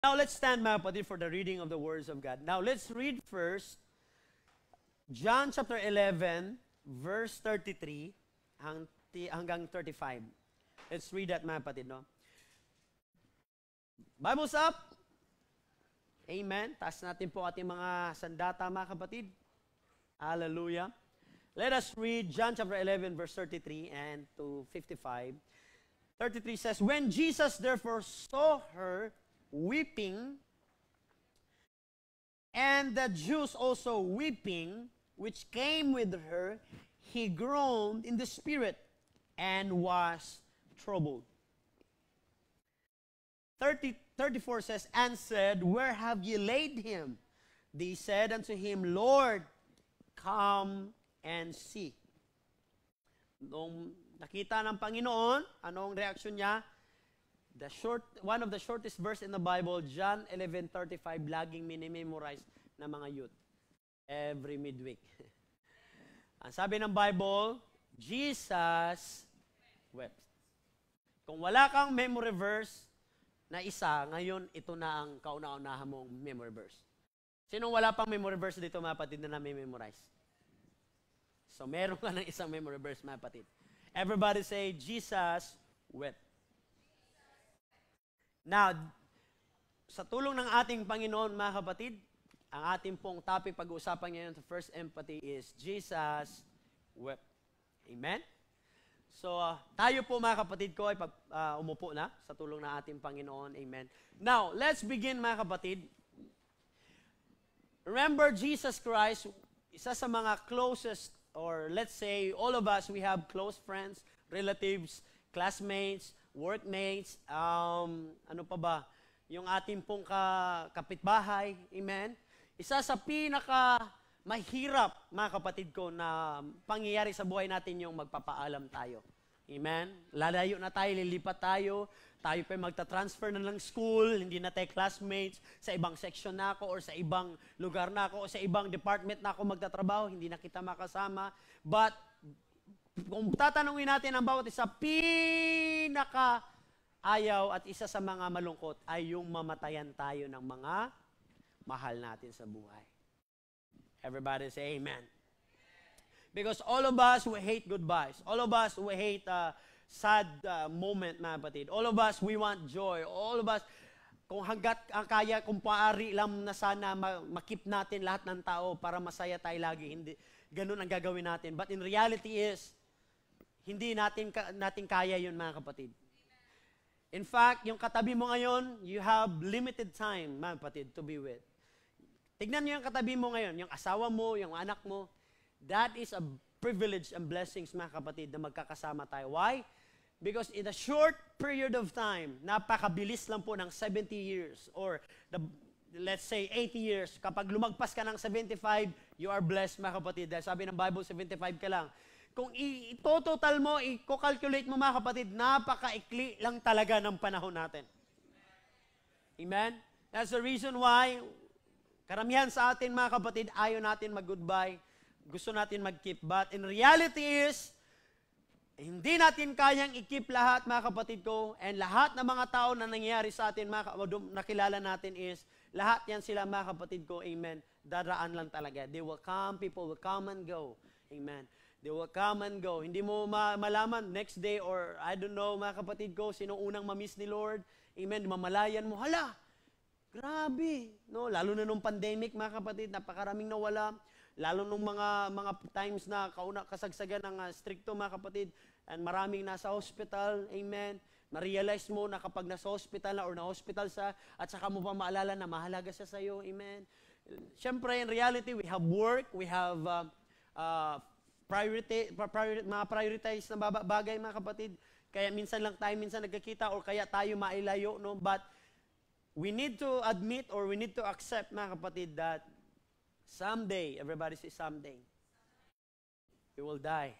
Now, let's stand, mga kapatid, for the reading of the words of God. Now, let's read first John chapter 11, verse 33 hanggang 35. Let's read that, mga kapatid, no? Bible's up. Amen. Taas natin po ating mga sandata, mga kapatid. Hallelujah. Let us read John chapter 11, verse 33 and to 55. 33 says, When Jesus therefore saw her weeping, and the Jews also weeping, which came with her, he groaned in the spirit and was troubled. 34 says, and said, Where have ye laid him? They said unto him, Lord, come and see. Nung nakita ng Panginoon, anong reaksyon niya? One of the shortest verse in the Bible, John 11:35, laging minimemorize ng mga youth every midweek. Ang sabi ng Bible, Jesus wept. Kung wala kang memory verse na isa, ngayon ito na ang kauna-unahan mong memory verse. Sinong wala pang memory verse dito, mga kapatid, na memorize? So, meron ka ng isang memory verse, mga kapatid. Everybody say, Jesus wept. Now, sa tulong ng ating Panginoon, mga kapatid, ang ating pong topic pag-uusapan ngayon sa first empathy is Jesus wept. Amen? So, tayo po, mga kapatid ko, ay umupo na sa tulong ng ating Panginoon. Amen. Now, let's begin, mga kapatid. Remember, Jesus Christ, isa sa mga closest, or let's say, all of us, we have close friends, relatives, classmates, workmates, ano pa ba, yung ating pong kapitbahay, amen? Isa sa mahirap, mga kapatid ko, na pangyayari sa buhay natin yung magpapaalam tayo. Amen? Lalayo na tayo, lilipat tayo pa magta-transfer na ng school, hindi na tayo classmates, sa ibang section na ako, or sa ibang lugar na ako, o sa ibang department na ako magtatrabaho, hindi na kita makasama. But, kung tatanungin natin ang bawat isa, pinaka-ayaw at isa sa mga malungkot ay yung mamatayan tayo ng mga mahal natin sa buhay. Everybody say amen. Because all of us, we hate goodbyes. All of us, we hate sad moment, mga kapatid. All of us, we want joy. All of us, kung hanggat ang kaya, kung paari lang na sana makip natin lahat ng tao para masaya tayo lagi. Hindi, ganun ang gagawin natin. But in reality is, hindi natin kaya yun, mga kapatid. In fact, yung katabi mo ngayon, you have limited time, mga kapatid, to be with. Tignan niyo yung katabi mo ngayon, yung asawa mo, yung anak mo. That is a privilege and blessings, mga kapatid, na magkakasama tayo. Why? Because in a short period of time, napakabilis lang po ng 70 years or let's say 80 years. Kapag lumagpas ka ng 75, you are blessed, mga kapatid. Dahil sabi ng Bible, 75 ka lang. Kung ito-total mo, i-calculate mo, mga kapatid, napaka-ikli lang talaga ng panahon natin. Amen? That's the reason why karamihan sa atin, mga kapatid, ayaw natin mag-goodbye. Gusto natin mag-keep. But in reality is, hindi natin kayang i-keep lahat, mga kapatid ko, and lahat ng mga tao na nangyayari sa atin, nakilala natin is, lahat yan sila, mga kapatid ko, amen, daraan lang talaga. They will come, people will come and go. Amen. They will come and go. Hindi mo malaman next day or I don't know, mga kapatid ko, sino unang mamiss ni Lord. Amen. Mamalayan mo, hala, grabe. No? Lalo na nung pandemic, mga kapatid, napakaraming nawala. Lalo nung mga times na kasagsagan ng stricto, mga kapatid, and maraming nasa hospital. Amen. Ma-realize mo na kapag nasa hospital na or na-hospital sa, at saka mo pa maalala na mahalaga siya sa'yo. Amen. Siyempre, in reality, we have work, we have mga prioritize na bagay, mga kapatid. Kaya minsan lang tayo nagkakita or kaya tayo mailayo, no? But we need to admit or we need to accept, mga kapatid, that someday, everybody say someday, you will die.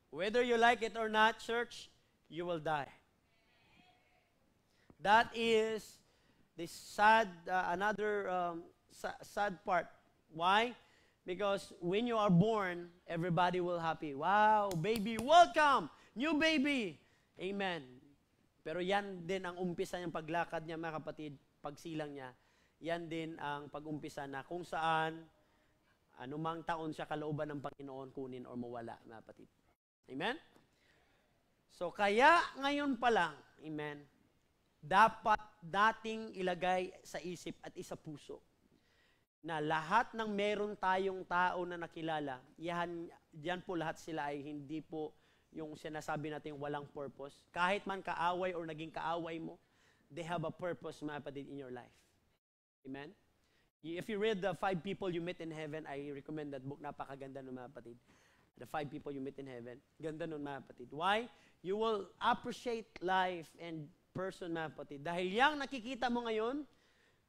Whether you like it or not, church, you will die. That is the sad, sad part. Why? Because when you are born, everybody will happy. Wow, baby, welcome! New baby! Amen. Pero yan din ang umpisa niyang paglakad niya, mga kapatid, pagsilang niya. Yan din ang pag-umpisa na kung saan, anumang taon siya kalooban ng Panginoon kunin or mawala, mga kapatid. Amen? So, kaya ngayon pa lang, amen, dapat dating ilagay sa isip at isa puso na lahat ng meron tayong tao na nakilala, yan po lahat sila ay hindi po yung sinasabi natin walang purpose. Kahit man kaaway or naging kaaway mo, they have a purpose, mga kapatid, in your life. Amen? If you read the 5 people you met in heaven, I recommend that book. Napakaganda nun, mga kapatid. The 5 people you met in heaven. Ganda nun, mga kapatid. Why? You will appreciate life and person, mga kapatid. Dahil yang nakikita mo ngayon,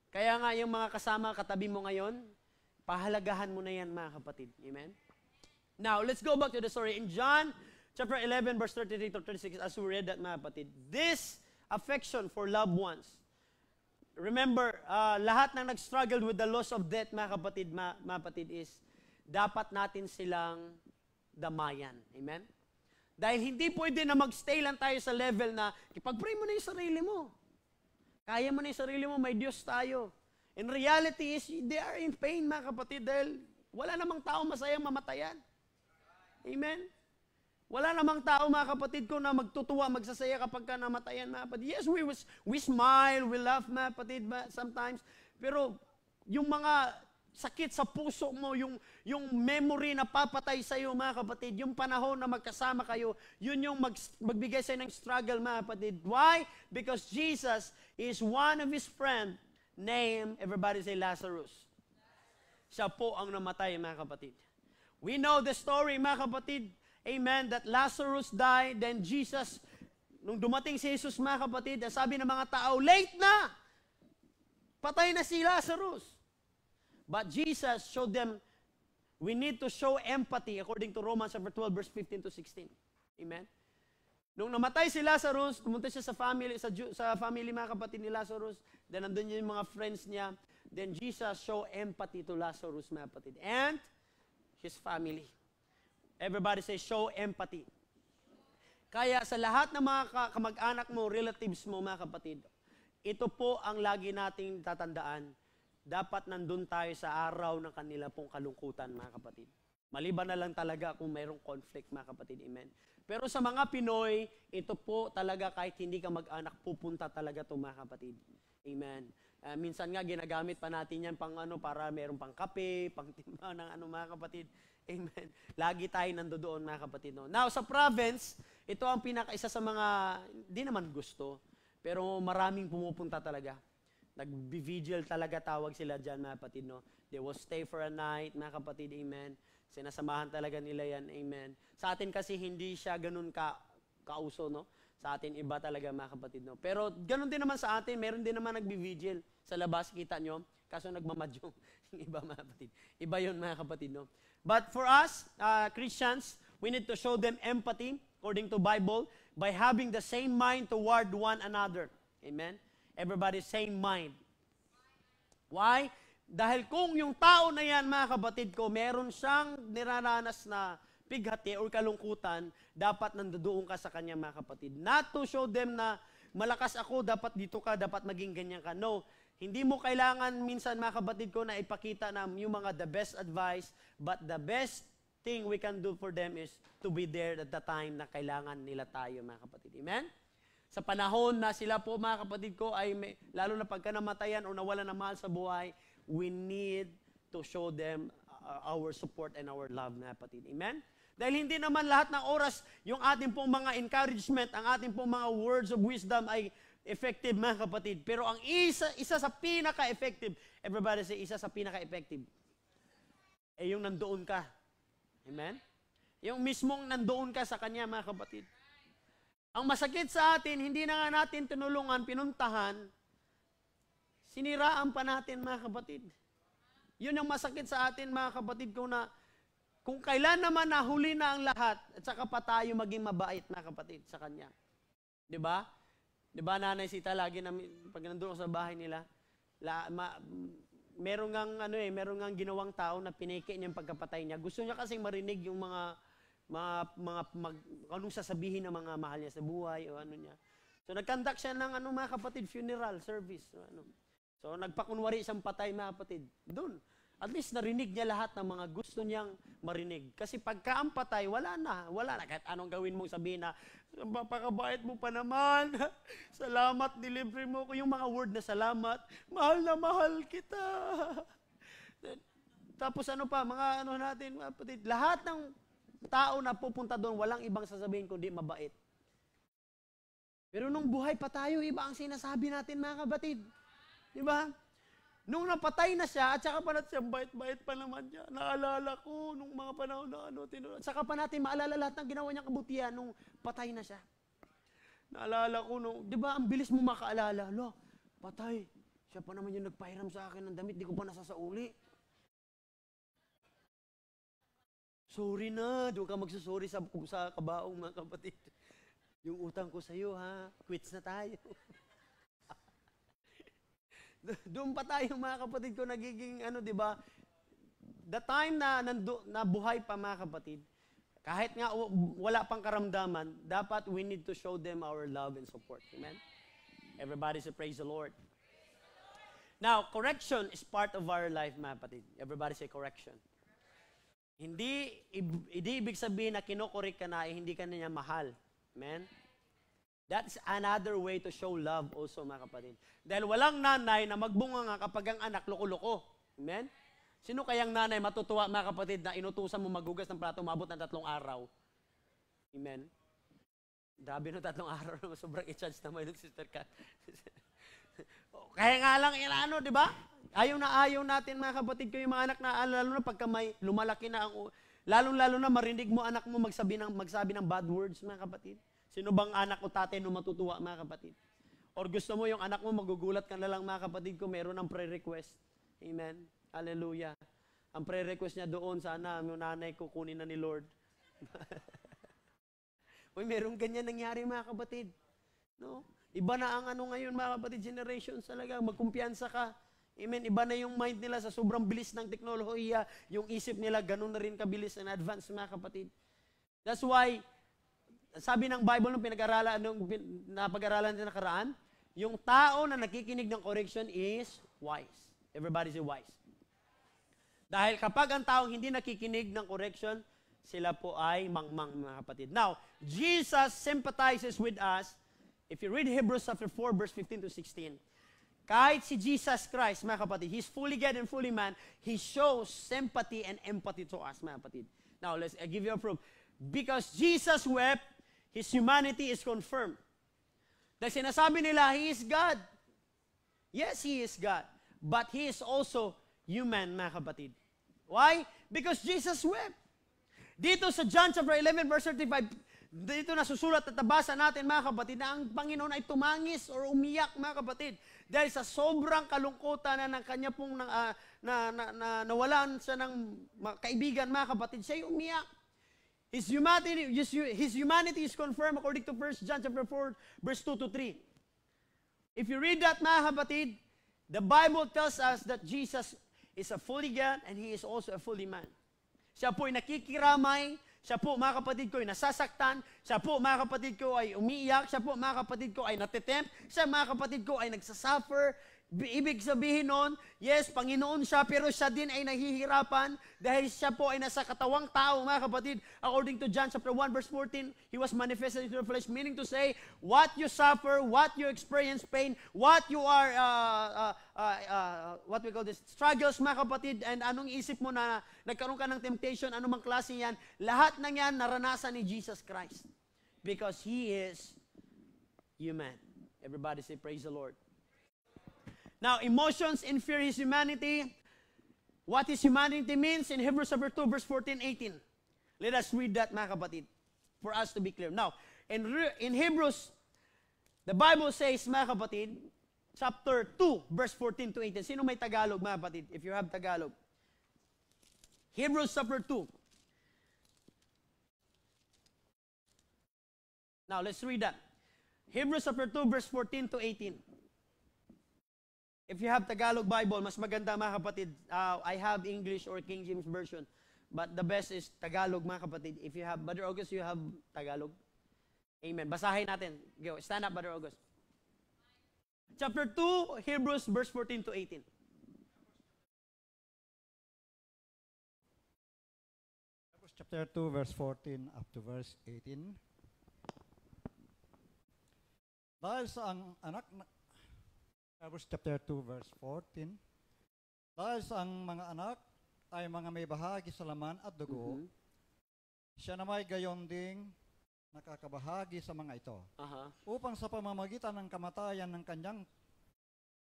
kaya nga yung mga kasama, katabi mo ngayon, pahalagahan mo na yan, mga kapatid. Amen? Now, let's go back to the story. In John chapter 11, verse 33 to 36, as we read that, mga kapatid, this affection for loved ones. Remember, lahat ng nag-struggle with the loss of death, mga kapatid, is dapat natin silang damayan. Amen? Dahil hindi pwede na mag-stay lang tayo sa level na ipag-pray mo na yung sarili mo. Kaya mo na yung sarili mo, may Diyos tayo. In reality is, they are in pain, mga kapatid, dahil wala namang tao masayang mamatayan. Amen? Wala namang tao, mga kapatid ko, na magtutuwa, magsasaya kapag ka namatayan, mga kapatid. Yes, we smile, we laugh, mga kapatid, sometimes. Pero yung mga sakit sa puso mo, yung memory na papatay sa iyo, mga kapatid, yung panahon na magkasama kayo, yun yung magbigay sa ng struggle, mga kapatid. Why? Because Jesus is one of His friend named, everybody say Lazarus. Siya po ang namatay, mga kapatid. We know the story, mga kapatid, amen, that Lazarus died, then Jesus, nung dumating si Jesus, mga kapatid, sabi ng mga tao, late na! Patay na si Lazarus. But Jesus showed them, we need to show empathy according to Romans chapter 12, verse 15 to 16. Amen? Nung namatay si Lazarus, pumunta siya sa family, mga kapatid ni Lazarus, then nandun yung mga friends niya, then Jesus showed empathy to Lazarus, mga kapatid, and his family. Everybody say, show empathy. Kaya sa lahat ng mga kamag-anak mo, relatives mo, mga kapatid, ito po ang lagi nating tatandaan. Dapat nandun tayo sa araw ng kanila pong kalungkutan, mga kapatid. Maliban na lang talaga kung mayroong conflict, mga kapatid. Amen. Pero sa mga Pinoy, ito po talaga kahit hindi ka mag-anak, pupunta talaga ito, mga kapatid. Amen. Minsan nga, ginagamit pa natin yan para mayroong pang kape, pang timba ng mga kapatid. Amen. Lagi tayo nandoon, mga kapatid. No? Now, sa province, ito ang isa sa mga, di naman gusto, pero maraming pumupunta talaga. Nag-vigil talaga tawag sila dyan, mga kapatid, no? They will stay for a night, mga kapatid, amen. Sinasamahan talaga nila yan, amen. Sa atin kasi hindi siya ganun kauso, no? Sa atin iba talaga, mga kapatid, no? Pero ganun din naman sa atin, meron din naman nag-vigil sa labas, kita nyo? Kaso nagmamadyong yung iba, mga kapatid. Iba yun, mga kapatid, no? But for us, Christians, we need to show them empathy, according to Bible, by having the same mind toward one another. Amen? Everybody, same mind. Why? Dahil kung yung tao na yan, mga kapatid ko, meron siyang niraranas na pighati or kalungkutan, dapat nandoon ka sa kanya, mga kapatid. Not to show them na malakas ako, dapat dito ka, dapat maging ganyan ka. No. Hindi mo kailangan minsan, mga kapatid ko, na ipakita na yung mga the best advice, but the best thing we can do for them is to be there at the time na kailangan nila tayo, mga kapatid. Amen? Sa panahon na sila po, mga kapatid ko, ay lalo na pagka namatayan o nawala ng mahal sa buhay, we need to show them our support and our love, mga kapatid. Amen? Dahil hindi naman lahat ng oras yung ating pong mga encouragement, ang ating pong mga words of wisdom ay effective, mga kapatid. Pero ang isa sa pinaka-effective, everybody say, isa sa pinaka-effective, ay yung nandoon ka. Amen? Yung mismong nandoon ka sa kanya, mga kapatid. Ang masakit sa atin, hindi na nga natin tinulungan, pinuntahan, siniraan pa natin, mga kapatid. Yun ang masakit sa atin, mga kapatid ko, na kung kailan naman nahuli na ang lahat, at saka pa tayo maging mabait, mga kapatid, sa Kanya. Diba? Diba, Nanay Sita, lagi na, pag nandun sa bahay nila, meron ngang ginawang tao na pineke niya yung pagkapatay niya. Gusto niya kasing marinig yung mga anong sasabihin ng mga mahal niya sa buhay o ano niya. So nag-conduct siya ng mga kapatid, funeral service. So nagpakunwari siyang patay, mga kapatid. Doon, at least narinig niya lahat ng mga gusto niyang marinig. Kasi pagka ang patay, wala na. Kahit anong gawin mong sabihin na, napakabait mo pa naman. Salamat, delivery mo ko. Yung mga word na salamat, mahal na mahal kita. Tapos mga natin, mga kapatid, lahat ng tao na pupunta doon, walang ibang sasabihin kundi mabait. Pero nung buhay pa tayo, iba ang sinasabi natin, mga kapatid. Di ba? Nung napatay na siya, at saka pa natin siya, bait-bait pa naman niya. Naalala ko, nung mga panahon na tinulad. Saka pa natin maalala lahat ng ginawa niyang kabutihan nung patay na siya. Naalala ko, di ba, ang bilis mo makaalala. Patay. Siya pa naman yung nagpahiram sa akin ng damit, di ko pa nasasauli. Sorry na, doon ka magsasorry sa kabaong, mga kapatid. Yung utang ko sa'yo, ha? Quits na tayo. Doon pa tayo, mga kapatid ko, nagiging, di ba? The time na buhay pa, mga kapatid, kahit nga wala pang karamdaman, dapat we need to show them our love and support. Amen? Everybody say, praise the Lord. Now, correction is part of our life, mga kapatid. Everybody say, correction. Hindi ibig sabihin na kinokorek ka na, hindi ka na niya mahal. Amen? That's another way to show love also, mga kapatid. Dahil walang nanay na magbunga nga kapag ang anak loko-loko. Amen? Sino kayang nanay matutuwa, mga kapatid, na inutusan mo maghugas ng plato, umabot ng 3 araw? Amen? Grabe no, 3 araw naman, sobrang i-charge naman yung sister Kat. Kaya nga lang, di ba? Ayaw natin, mga kapatid ko, yung mga anak na, lalo na pagka may lumalaki na ang, lalo na marinig mo anak mo magsabi ng bad words, mga kapatid. Sino bang anak o tatay no matutuwa, mga kapatid? Or gusto mo yung anak mo, magugulat ka na lang, mga kapatid ko, meron ng prayer request. Amen? Hallelujah. Ang prayer request niya doon, sana yung nanay ko kunin na ni Lord. Uy, meron ganyan nangyari, mga kapatid. No? Iba na ang ngayon, mga kapatid, generations talaga. Magkumpiyansa ka. Amen? Iba na yung mind nila sa sobrang bilis ng teknolohiya. Yung isip nila, ganun na rin kabilis and advance, mga kapatid. That's why, sabi ng Bible nung napag-aralan din nakaraan, yung tao na nakikinig ng correction is wise. Everybody say wise. Dahil kapag ang taong hindi nakikinig ng correction, sila po ay mangmang, mga kapatid. Now, Jesus sympathizes with us. If you read Hebrews chapter 4, verse 15 to 16, kahit si Jesus Christ, mga kapatid, He's fully God and fully man, He shows sympathy and empathy to us, mga kapatid. Now, I give you a proof. Because Jesus wept, His humanity is confirmed. Dahil sinasabi nila, He is God. Yes, He is God. But He is also human, mga kapatid. Why? Because Jesus wept. Dito sa John chapter 11, verse 35, dito nasusulat at nabasa natin, mga kapatid, na ang Panginoon ay tumangis or umiyak, mga kapatid. Dahil sa sobrang kalungkutan na ng kanya pong nawalan siya ng kaibigan, mga kapatid, siya ay umiyak. His humanity is confirmed according to 1 John chapter 4, verse 2 to 3. If you read that, mga kapatid, the Bible tells us that Jesus is a fully God and He is also a fully man. Siya po ay nakikiramay, siya po, mga kapatid ko, ay nasasaktan, siya po, mga kapatid ko, ay umiiyak, siya po, mga kapatid ko, ay natitempt, siya, mga kapatid ko, ay nagsasuffer. Ibig sabihin nun, yes, Panginoon siya, pero siya din ay nahihirapan dahil siya po ay nasa katawang tao, mga kapatid. According to John chapter 1, verse 14, He was manifested into the flesh, meaning to say, what you suffer, what you experience pain, what you are, what we call this, struggles, mga kapatid, and anong isip mo na nagkaroon ka ng temptation, anumang klase yan, lahat ng yan naranasan ni Jesus Christ. Because He is human. Everybody say, praise the Lord. Now, emotions inferior His humanity. What His humanity means in Hebrews chapter 2, verse 14, 18. Let us read that, mga kapatid, for us to be clear. Now, in Hebrews, the Bible says, mga kapatid, chapter 2, verse 14 to 18. Sino may Tagalog, mga kapatid? If you have Tagalog. Hebrews chapter 2. Now, let's read that. Hebrews chapter 2, verse 14 to 18. If you have Tagalog Bible, mas maganda, mga kapatid. I have English or King James Version. But the best is Tagalog, mga kapatid. If you have, Brother August, you have Tagalog? Amen. Basahin natin. Go. Stand up, Brother August. Chapter 2, Hebrews, verse 14 to 18. Chapter 2, verse 14 up to verse 18. Dahil sa ang anak na, Hebrews chapter 2, verse 14. Dahil sa ang mga anak ay mga may bahagi sa laman at dugo, siya na may gayon ding nakakabahagi sa mga ito. Upang sa pamamagitan ng kamatayan ng kanyang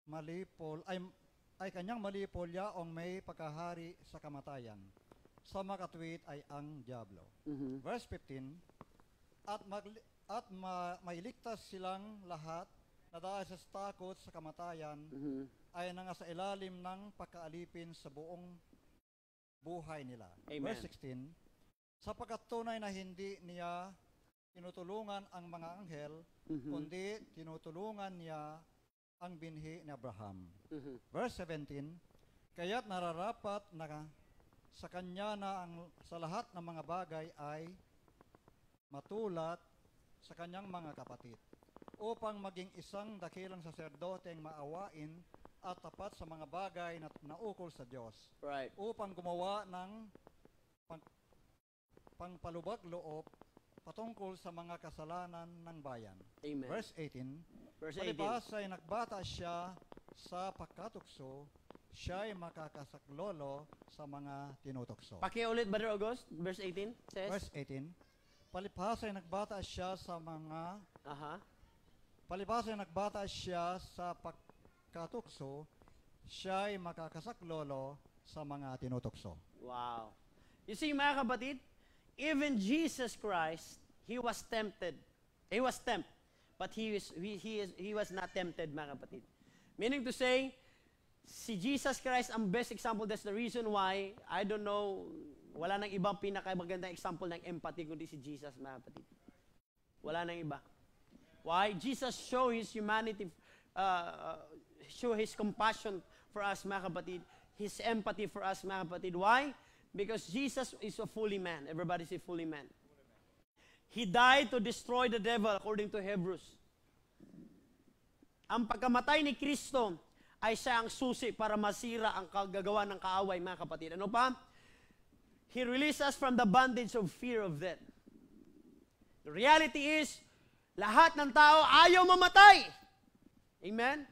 malipol, ay kanyang malipol yaong may pagkahari sa kamatayan. Sa makatwid ay ang diablo. Verse 15, mailigtas silang lahat na dahil sa takot sa kamatayan ay nangasa ilalim ng pagkaalipin sa buong buhay nila. Amen. Verse 16, sapagkat tunay na hindi niya tinutulungan ang mga anghel, kundi tinutulungan niya ang binhi ni Abraham. Verse 17, kaya't nararapat na sa kanya na sa lahat ng mga bagay ay matulad sa kanyang mga kapatid, upang maging isang dakilang saserdoteng maawain at tapat sa mga bagay na naukol sa Diyos. Right. Upang gumawa ng pangpalubag loob patungkol sa mga kasalanan ng bayan. Amen. Verse 18, Verse 18. palibhas ay nagbata siya sa pagkatukso, siya ay makakasaklolo sa mga tinutokso. Pakiulit, Brother August. Verse 18 says? Verse 18, palibhas ay nagbata siya sa mga palibhas ay nagbata siya sa pagkatukso, siya ay makakasaklolo sa mga tinutokso. Wow. You see, mga kapatid, even Jesus Christ, He was tempted. He was tempted, but He was not tempted, mga kapatid. Meaning to say, si Jesus Christ ang best example. That's the reason why, I don't know, wala nang ibang pinakamagandang example ng empathy kundi si Jesus, mga kapatid. Wala nang iba. Why? Jesus show His humanity, show His compassion for us, mga kapatid. His empathy for us, mga kapatid. Why? Because Jesus is a fully man. Everybody say fully man. He died to destroy the devil according to Hebrews. Ang pagkamatay ni Kristo ay siya ang susi para masira ang kagagawa ng kaaway, mga kapatid. Ano pa? He released us from the bondage of fear of death. The reality is, lahat ng tao ayaw mamatay. Amen?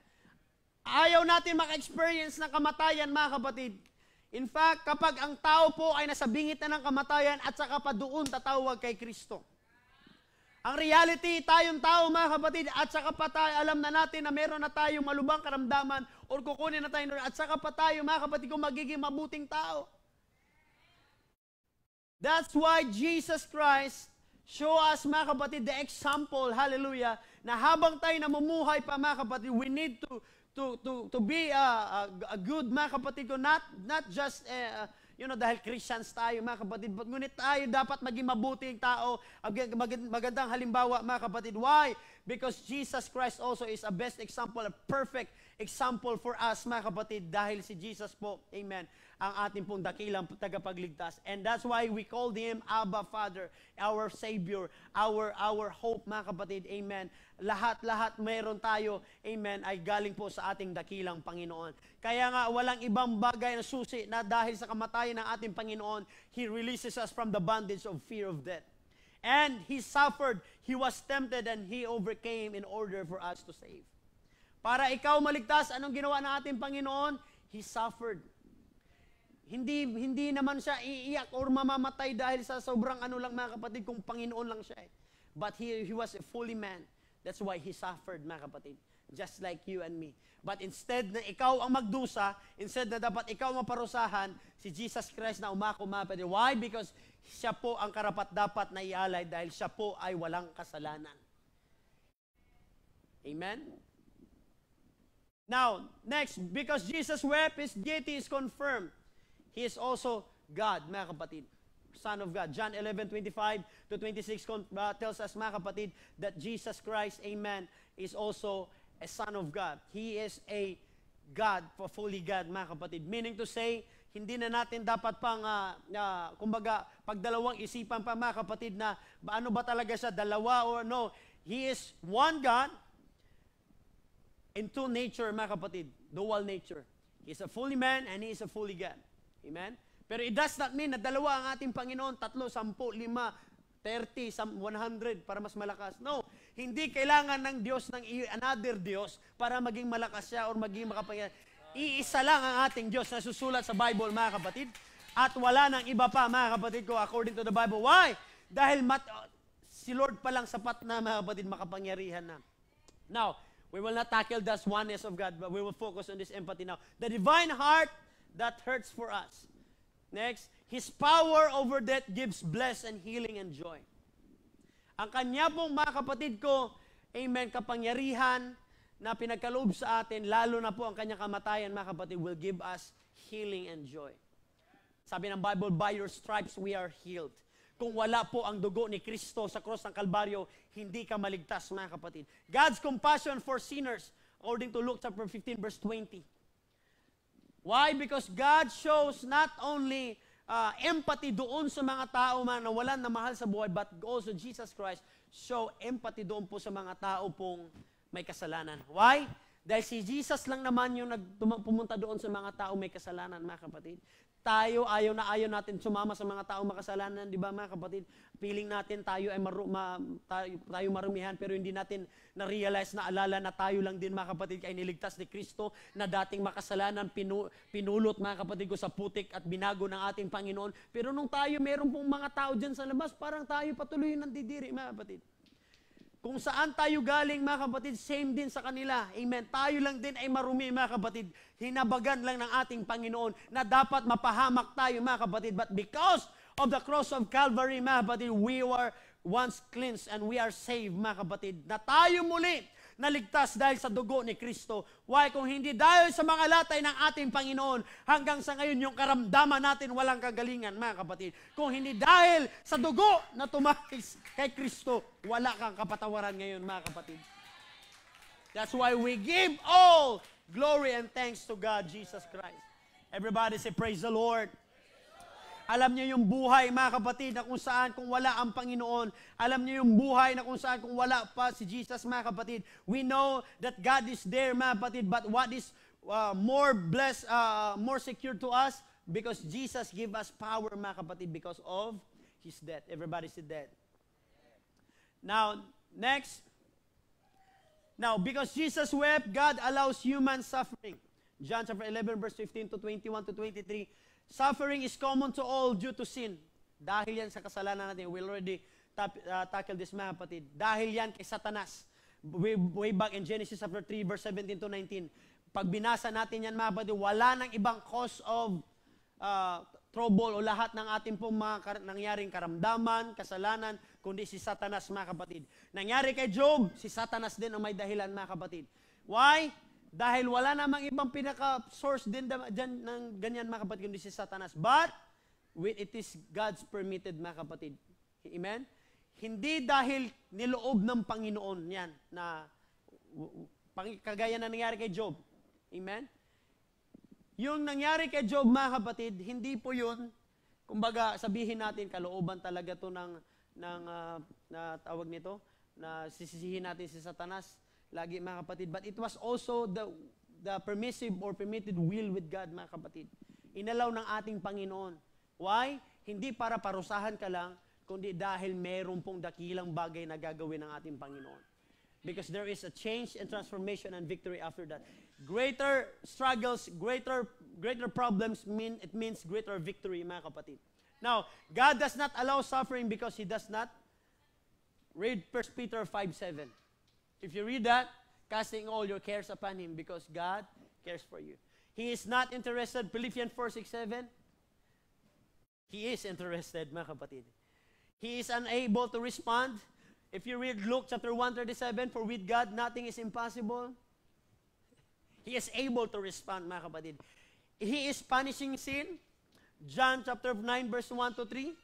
Ayaw natin maka-experience ng kamatayan, mga kapatid. In fact, kapag ang tao po ay nasa bingit na ng kamatayan at saka pa doon tatawag kay Kristo. Ang reality, tayong tao, mga kapatid, at saka pa tayo, alam na natin na meron na tayong malubhang karamdaman or kukunin na tayo, at saka pa tayo, mga kapatid, kung magiging mabuting tao. That's why Jesus Christ show us, mga kapatid, the example, hallelujah, na habang tayo namumuhay pa, mga kapatid, we need to be a good, mga kapatid ko, not just dahil Christians tayo, mga kapatid, but ngunit tayo dapat maging mabuting tao, magandang halimbawa, mga kapatid. Why? Because Jesus Christ also is a best example, a perfect example for us, mga kapatid, dahil si Jesus po, amen, ang ating pong dakilang tagapagligtas. And that's why we called Him Abba Father, our Savior, our hope, mga kapatid, amen. Lahat meron tayo, amen, ay galing po sa ating dakilang Panginoon. Kaya nga, walang ibang bagay na susi na dahil sa kamatayan ng ating Panginoon, He releases us from the bondage of fear of death. And He suffered, He was tempted, and He overcame in order for us to save. Para ikaw maligtas, anong ginawa ng ating Panginoon? He suffered. Hindi naman siya iiyak or mamamatay dahil sa sobrang ano lang, mga kapatid, kung Panginoon lang siya. But he was a fully man. That's why He suffered, mga kapatid. Just like you and me. But instead na ikaw ang magdusa, instead na dapat ikaw maparusahan, si Jesus Christ na umako, mga kapatid. Why? Because siya po ang karapat-dapat na ialay dahil siya po ay walang kasalanan. Amen? Now, next, because Jesus wept, His deity is confirmed. He is also God, mga kapatid. Son of God. John 11:25 to 26 tells us, mga kapatid, that Jesus Christ, amen, is also a Son of God. He is a God, fully God, mga kapatid. Meaning to say, hindi na natin dapat pang, kumbaga, pagdalawang isipan pa mga kapatid na ano ba talaga siya, dalawa or no. He is one God in two nature mga kapatid, dual nature. He is a fully man and He is a fully God. Amen? Pero it does not mean na dalawa ang ating Panginoon, 3, 10, 5, 30, 100 para mas malakas. No, hindi kailangan ng Diyos ng another Diyos para maging malakas siya or maging makapangyarihan. Iisa lang ang ating Diyos na susulat sa Bible, mga kapatid. At wala nang iba pa, mga kapatid ko, according to the Bible. Why? Dahil si Lord pa lang sapat na, mga kapatid, makapangyarihan na. Now, we will not tackle this oneness of God, but we will focus on this empathy now. The divine heart that hurts for us. Next, His power over death gives bless and healing and joy. Ang kanya pong mga kapatid ko, amen, kapangyarihan na pinagkaloob sa atin, lalo na po ang kanyang kamatayan, mga kapatid, will give us healing and joy. Sabi ng Bible, by your stripes we are healed. Kung wala po ang dugo ni Kristo sa cross ng Kalbaryo, hindi ka maligtas, mga kapatid. God's compassion for sinners, according to Luke chapter 15, verse 20. Why? Because God shows not only empathy doon sa mga tao na walang na mahal sa buhay, but also Jesus Christ show empathy doon po sa mga tao pong may kasalanan. Why? Dahil si Jesus lang naman yung pumunta doon sa mga tao may kasalanan, mga kapatid. Tayo, ayaw natin sumama sa mga tao makasalanan, di ba mga kapatid? Feeling natin tayo ay tayo marumihan, pero hindi natin na-realize, naalala na tayo lang din, mga kapatid, ay niligtas ni Kristo na dating makasalanan, pinulot, mga kapatid ko, sa putik at binago ng ating Panginoon. Pero nung tayo, meron pong mga tao dyan sa labas, parang tayo patuloy nandidiri, mga kapatid. Kung saan tayo galing, mga kapatid, same din sa kanila. Amen. Tayo lang din ay marumi, mga kapatid. Hinabagan lang ng ating Panginoon na dapat mapahamak tayo, mga kapatid. But because of the cross of Calvary, mga kapatid, we were once cleansed and we are saved, mga kapatid. Na tayo muli naligtas dahil sa dugo ni Kristo. Why? Kung hindi dahil sa mga latay ng ating Panginoon, hanggang sa ngayon yung karamdaman natin walang kagalingan, mga kapatid. Kung hindi dahil sa dugo na tumakis kay Kristo, wala kang kapatawaran ngayon, mga kapatid. That's why we give all glory and thanks to God, Jesus Christ. Everybody say, praise the Lord. Alam niyo yung buhay, mga kapatid, na kung saan kung wala ang Panginoon. Alam niyo yung buhay na kung saan kung wala pa si Jesus, mga kapatid. We know that God is there, mga kapatid, but what is more blessed, more secure to us? Because Jesus gave us power, mga kapatid, because of His death. Everybody say death. Now, next. Now, because Jesus wept, God allows human suffering. John chapter 11, verse 15 to 21 to 23. Suffering is common to all due to sin. Dahil yan sa kasalanan natin. We already tackled this, mga kapatid. Dahil yan kay Satanas. Way back in Genesis chapter 3, verse 17 to 19. Pag binasa natin yan, mga kapatid, wala nang ibang cause of trouble o lahat ng ating pong mga nangyaring karamdaman, kasalanan, kundi si Satanas, mga kapatid. Nangyari kay Job, si Satanas din ang may dahilan, mga kapatid. Why? Dahil wala namang ibang pinaka-source din dyan ng ganyan, mga kapatid, kundi si Satanas. But, it is God's permitted, mga kapatid. Amen? Hindi dahil niloob ng Panginoon yan, na kagaya na nangyari kay Job. Amen? Yung nangyari kay Job, mga kapatid, hindi po yun, kumbaga, sabihin natin, kalooban talaga to ng tawag nito, na sisisihin natin si Satanas, lagi, mga kapatid. But it was also the permissive or permitted will with God, mga kapatid. Inalaw ng ating Panginoon. Why? Hindi para parusahan ka lang, kundi dahil meron pong dakilang bagay na gagawin ng ating Panginoon. Because there is a change and transformation and victory after that. Greater struggles, greater problems, it means greater victory, mga kapatid. Now, God does not allow suffering because He does not. Read 1 Peter 5:7. If you read that, casting all your cares upon Him because God cares for you. He is not interested, Philippians 4:6-7. He is interested, mga kapatid. He is unable to respond. If you read Luke chapter 1:37, for with God nothing is impossible. He is able to respond, mga kapatid. He is punishing sin. John chapter 9, verse 1-3.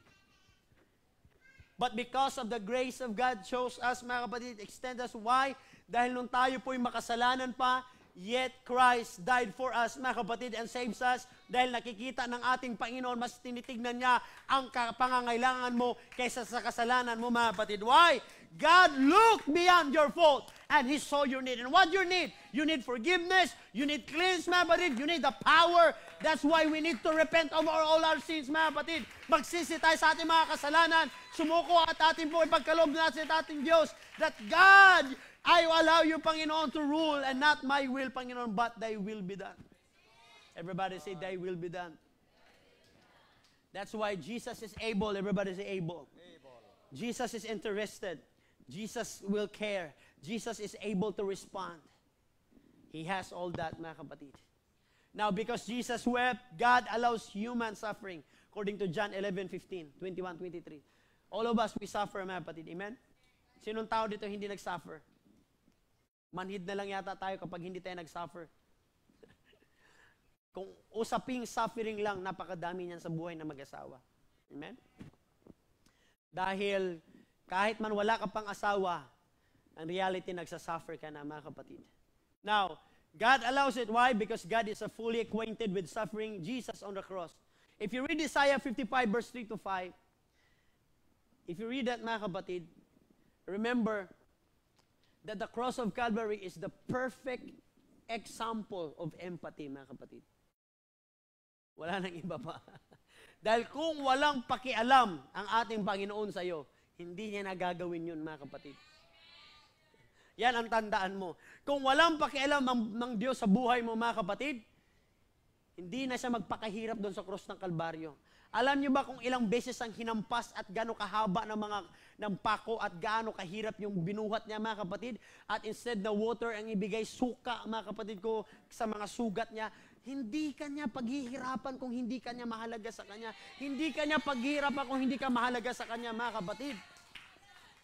But because of the grace of God chose us, mga kapatid, extend us. Why? Dahil nung tayo po'y makasalanan pa, Yet Christ died for us, mga kapatid, and saves us dahil nakikita ng ating Panginoon, mas tinitignan niya ang pangangailangan mo kaysa sa kasalanan mo, mga kapatid. Why? God looked beyond your fault and He saw your need. And what you need? You need forgiveness, you need cleanse, mga kapatid, you need the power. That's why we need to repent of all our sins, mga kapatid. Magsisi tayo sa ating mga kasalanan, sumuko at ating po ipagkaloob natin sa ating Diyos that God, I allow you, Panginoon, to rule and not my will, Panginoon, but thy will be done. Everybody say, thy will be done. That's why Jesus is able. Everybody say, able. Jesus is interested. Jesus will care. Jesus is able to respond. He has all that, mga kapatid. Now, because Jesus wept, God allows human suffering. According to John 11:15, 21, 23. All of us, we suffer, mga kapatid. Amen? Sinong tao dito hindi nag-suffer? Manhid na lang yata tayo kapag hindi tayo nag-suffer. Kung usaping suffering lang, napakadami niyan sa buhay na mag-asawa. Amen? Dahil kahit man wala ka pang asawa, ang reality, nagsasuffer ka na, mga kapatid. Now, God allows it. Why? Because God is fully acquainted with suffering Jesus on the cross. If you read Isaiah 55, verse 3 to 5, if you read that, mga kapatid, remember that the cross of Calvary is the perfect example of empathy, mga kapatid. Wala nang iba pa. Dahil kung walang pakialam ang ating Panginoon sa iyo, hindi niya nagagawin yun, mga kapatid. Yan ang tandaan mo. Kung walang pakialam ng Diyos sa buhay mo, mga kapatid, hindi na siya magpakahirap doon sa cross ng Kalbaryo. Alam niyo ba kung ilang beses ang hinampas at gaano kahaba ng pako at gaano kahirap yung binuhat niya, mga kapatid? At instead na water ang ibigay, suka, mga kapatid ko, sa mga sugat niya. Hindi kanya paghihirapan kung hindi kanya mahalaga sa kanya. Hindi kanya paghihirapan kung hindi ka mahalaga sa kanya, mga kapatid.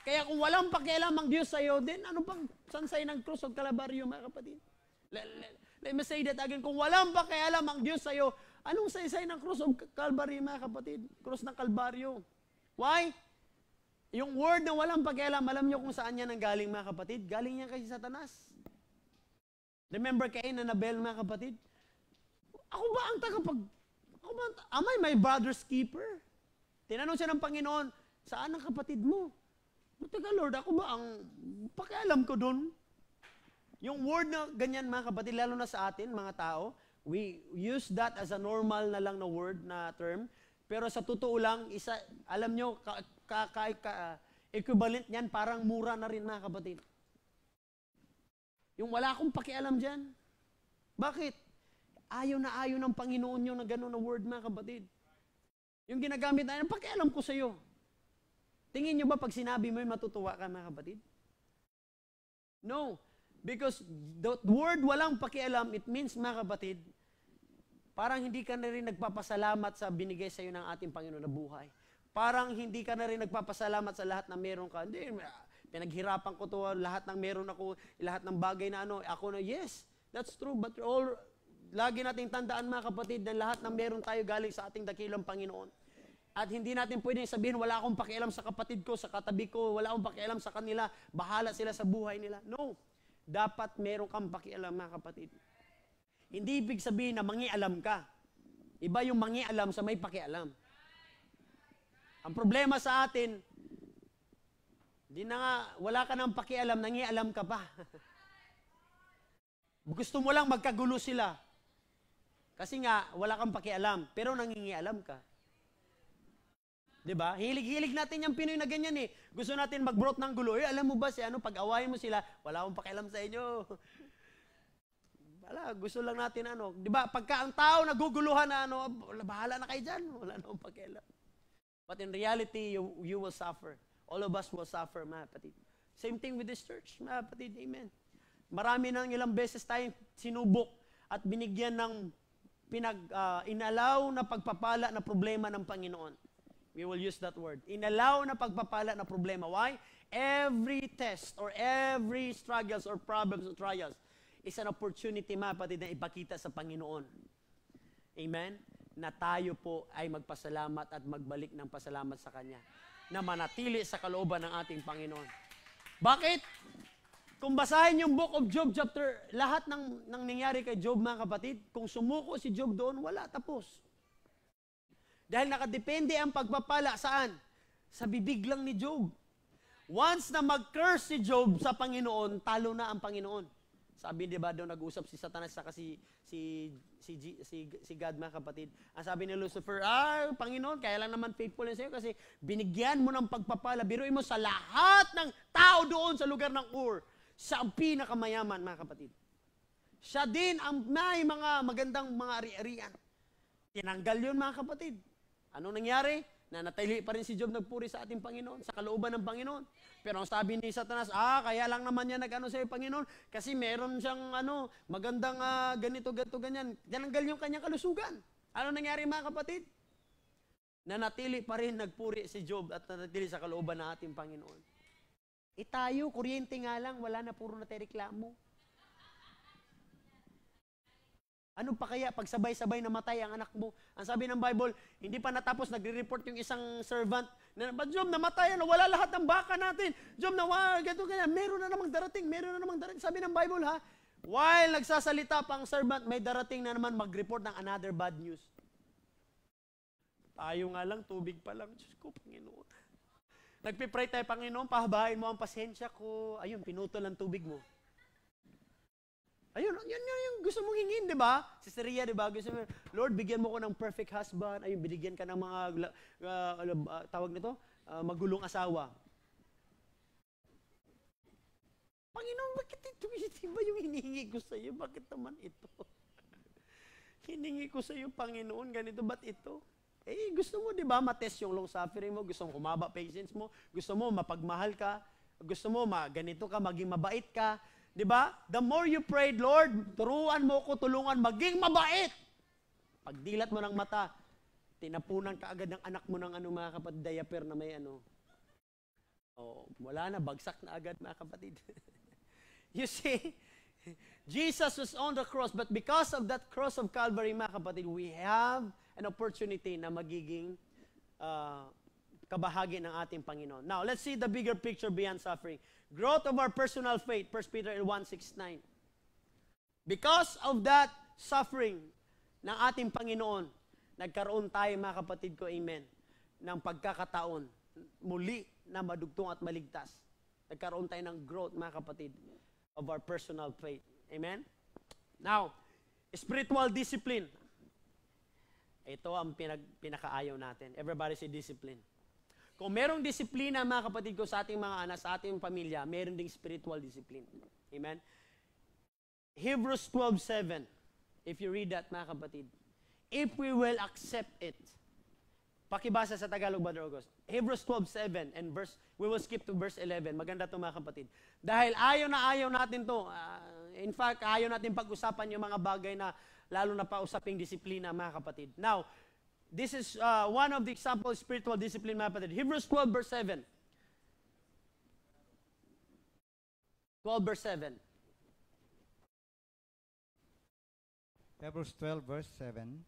Kaya kung walang pakialam ang Diyos sa iyo, then ano pang sansay ng cross of Calvary, mga kapatid? Let me say that again. Kung walang pakialam ang Diyos sa iyo, anong saysay ng cross of Calvary, mga kapatid? Cross ng Kalbaryo. Why? Yung word na walang pakialam, alam niyo kung saan yan ang galing, mga kapatid? Galing yan kay Satanas. Remember Cain and Abel, mga kapatid? Ako ba ang am I my brother's keeper? Tinanong siya ng Panginoon, saan ang kapatid mo? Teka Lord, ako ba ang pakialam ko doon? Yung word na ganyan, mga kapatid, lalo na sa atin, mga tao, we use that as a normal na lang na word, na term. Pero sa totoo lang, alam nyo, equivalent niyan, parang mura na rin, mga kapatid. Yung wala akong pakialam dyan. Bakit? Ayaw ng Panginoon nyo na gano'n na word, mga kapatid. Yung ginagamit na, pakialam ko sa iyo. Tingin nyo ba pag sinabi mo, matutuwa ka, mga kapatid? No. Because the word walang pakialam, it means, mga kapatid, parang hindi ka na rin nagpapasalamat sa binigay sa iyo ng ating Panginoon na buhay. Parang hindi ka na rin nagpapasalamat sa lahat na meron ka. Hindi, pinaghirapan ko to, lahat ng meron ako, lahat ng bagay na ako na, yes, that's true, but lagi nating tandaan, mga kapatid, na lahat ng meron tayo galing sa ating dakilang Panginoon. At hindi natin pwedeng sabihin, wala akong pakialam sa kapatid ko, sa katabi ko, wala akong pakialam sa kanila, bahala sila sa buhay nila. No. Dapat meron kang pakialam, mga kapatid. Hindi ibig sabihin na mangialam ka. Iba yung mangialam sa may pakialam. Ang problema sa atin, wala ka ng pakialam, nangialam ka pa. Gusto mo lang magkagulo sila. Kasi nga, wala kang pakialam, pero nangingialam ka. Diba? Hilig-hilig natin yung Pinoy na ganyan eh. Gusto natin mag-brought ng gulo. Alam mo ba pag awayin mo sila, wala akong pakialam sa inyo. Wala, gusto lang natin Diba? Pagka ang tao naguguluhan na bahala na kayo dyan. Wala na akong pakialam. But in reality, you will suffer. All of us will suffer, mga kapatid. Same thing with this church, mga kapatid. Amen. Marami nang ilang beses tayong sinubok at binigyan ng inalaw na pagpapala na problema ng Panginoon. We will use that word. Inalaw na pagpapala na problema. Why? Every test or every struggles or problems or trials is an opportunity, mga kapatid, na ipakita sa Panginoon. Amen? Na tayo po ay magpasalamat at magbalik ng pasalamat sa Kanya. Na manatili sa kalooban ng ating Panginoon. Bakit? Kung basahin yung book of Job chapter, lahat ng nangyari kay Job, mga kapatid, kung sumuko si Job doon, wala, tapos. Dahil nakadepende ang pagpapala saan? Sa bibig lang ni Job. Once na mag-curse si Job sa Panginoon, talo na ang Panginoon. Sabi, di ba, doon nag-usap si Satanas sa si God, mga kapatid. Ang sabi ni Lucifer, Panginoon, kaya lang naman faithful sa'yo kasi binigyan mo ng pagpapala. Biruin mo sa lahat ng tao doon sa lugar ng Ur. Siya ang pinakamayaman, mga kapatid. Siya din ang may mga magandang mga ari-arian. Tinanggal yun, mga kapatid. Anong nangyari? Nanatili pa rin si Job nagpuri sa ating Panginoon, sa kalooban ng Panginoon. Pero ang sabi ni Satanas, kaya lang naman yan nag-ano sa'yo, Panginoon, kasi meron siyang magandang ganito, ganyan. Tinanggal yung kanyang kalusugan. Ano nangyari, mga kapatid? Nanatili pa rin nagpuri si Job at nanatili sa kalooban ng ating Panginoon. Tayo, kuryente nga lang, wala na, puro na tayo reklamo. Ano pa kaya pag sabay-sabay namatay ang anak mo? Ang sabi ng Bible, hindi pa natapos, nagre-report yung isang servant, Job, namatay, wala lahat ng baka natin. Job, ganito, ganyan. Meron na namang darating. Sabi ng Bible, while nagsasalita pa ang servant, may darating na naman mag-report ng another bad news. Tayo nga lang, tubig pa lang. Diyos ko, Panginoon. Nagpipray tayo, Panginoon, pahabain mo ang pasensya ko. Ayun, pinutol ang tubig mo. Ayun, yun yung gusto mong hingin, di ba? Si Syria, di ba? Gusto mo, Lord, bigyan mo ko ng perfect husband. Ayun, binigyan ka ng mga, tawag nito, magulong asawa. Panginoon, bakit ito? Iba yung hinihingi ko sa iyo? Bakit naman ito? Hiningi ko sa iyo, Panginoon, ganito, ba't ito? Gusto mo, di ba, matest yung long suffering mo, gusto mo humaba patience mo, gusto mo mapagmahal ka, gusto mo ganito ka, maging mabait ka, di ba? The more you prayed, Lord, turuan mo ko, tulungan, maging mabait. Pagdilat mo ng mata, tinapunan ka agad ng anak mo ng mga kapatid, diaper na may wala na, bagsak na agad, mga kapatid. You see, Jesus was on the cross, but because of that cross of Calvary, mga kapatid, we have an opportunity na magiging kabahagi ng ating Panginoon. Now, let's see the bigger picture beyond suffering. Growth of our personal faith, 1 Peter 1:6-9. Because of that suffering ng ating Panginoon, nagkaroon tayo, mga kapatid ko, amen, ng pagkakataon, muli na madugtong at maligtas. Nagkaroon tayo ng growth, mga kapatid, of our personal faith. Amen? Now, spiritual discipline. Ito ang pinakaayaw natin. Everybody say discipline. Kung merong disiplina, mga kapatid ko, sa ating mga anak, sa ating pamilya, meron ding spiritual discipline. Amen? Hebrews 12:7. If you read that, mga kapatid. If we will accept it. Pakibasa sa Tagalog, Brother August. Hebrews 12:7 and we will skip to verse 11. Maganda ito, mga kapatid. Dahil ayaw natin to. In fact, ayaw natin pag-usapan yung mga bagay na lalo na pausaping disiplina, mga kapatid. Now, this is one of the example of spiritual discipline, mga kapatid. Hebrews 12:7. 12:7. Hebrews 12:7.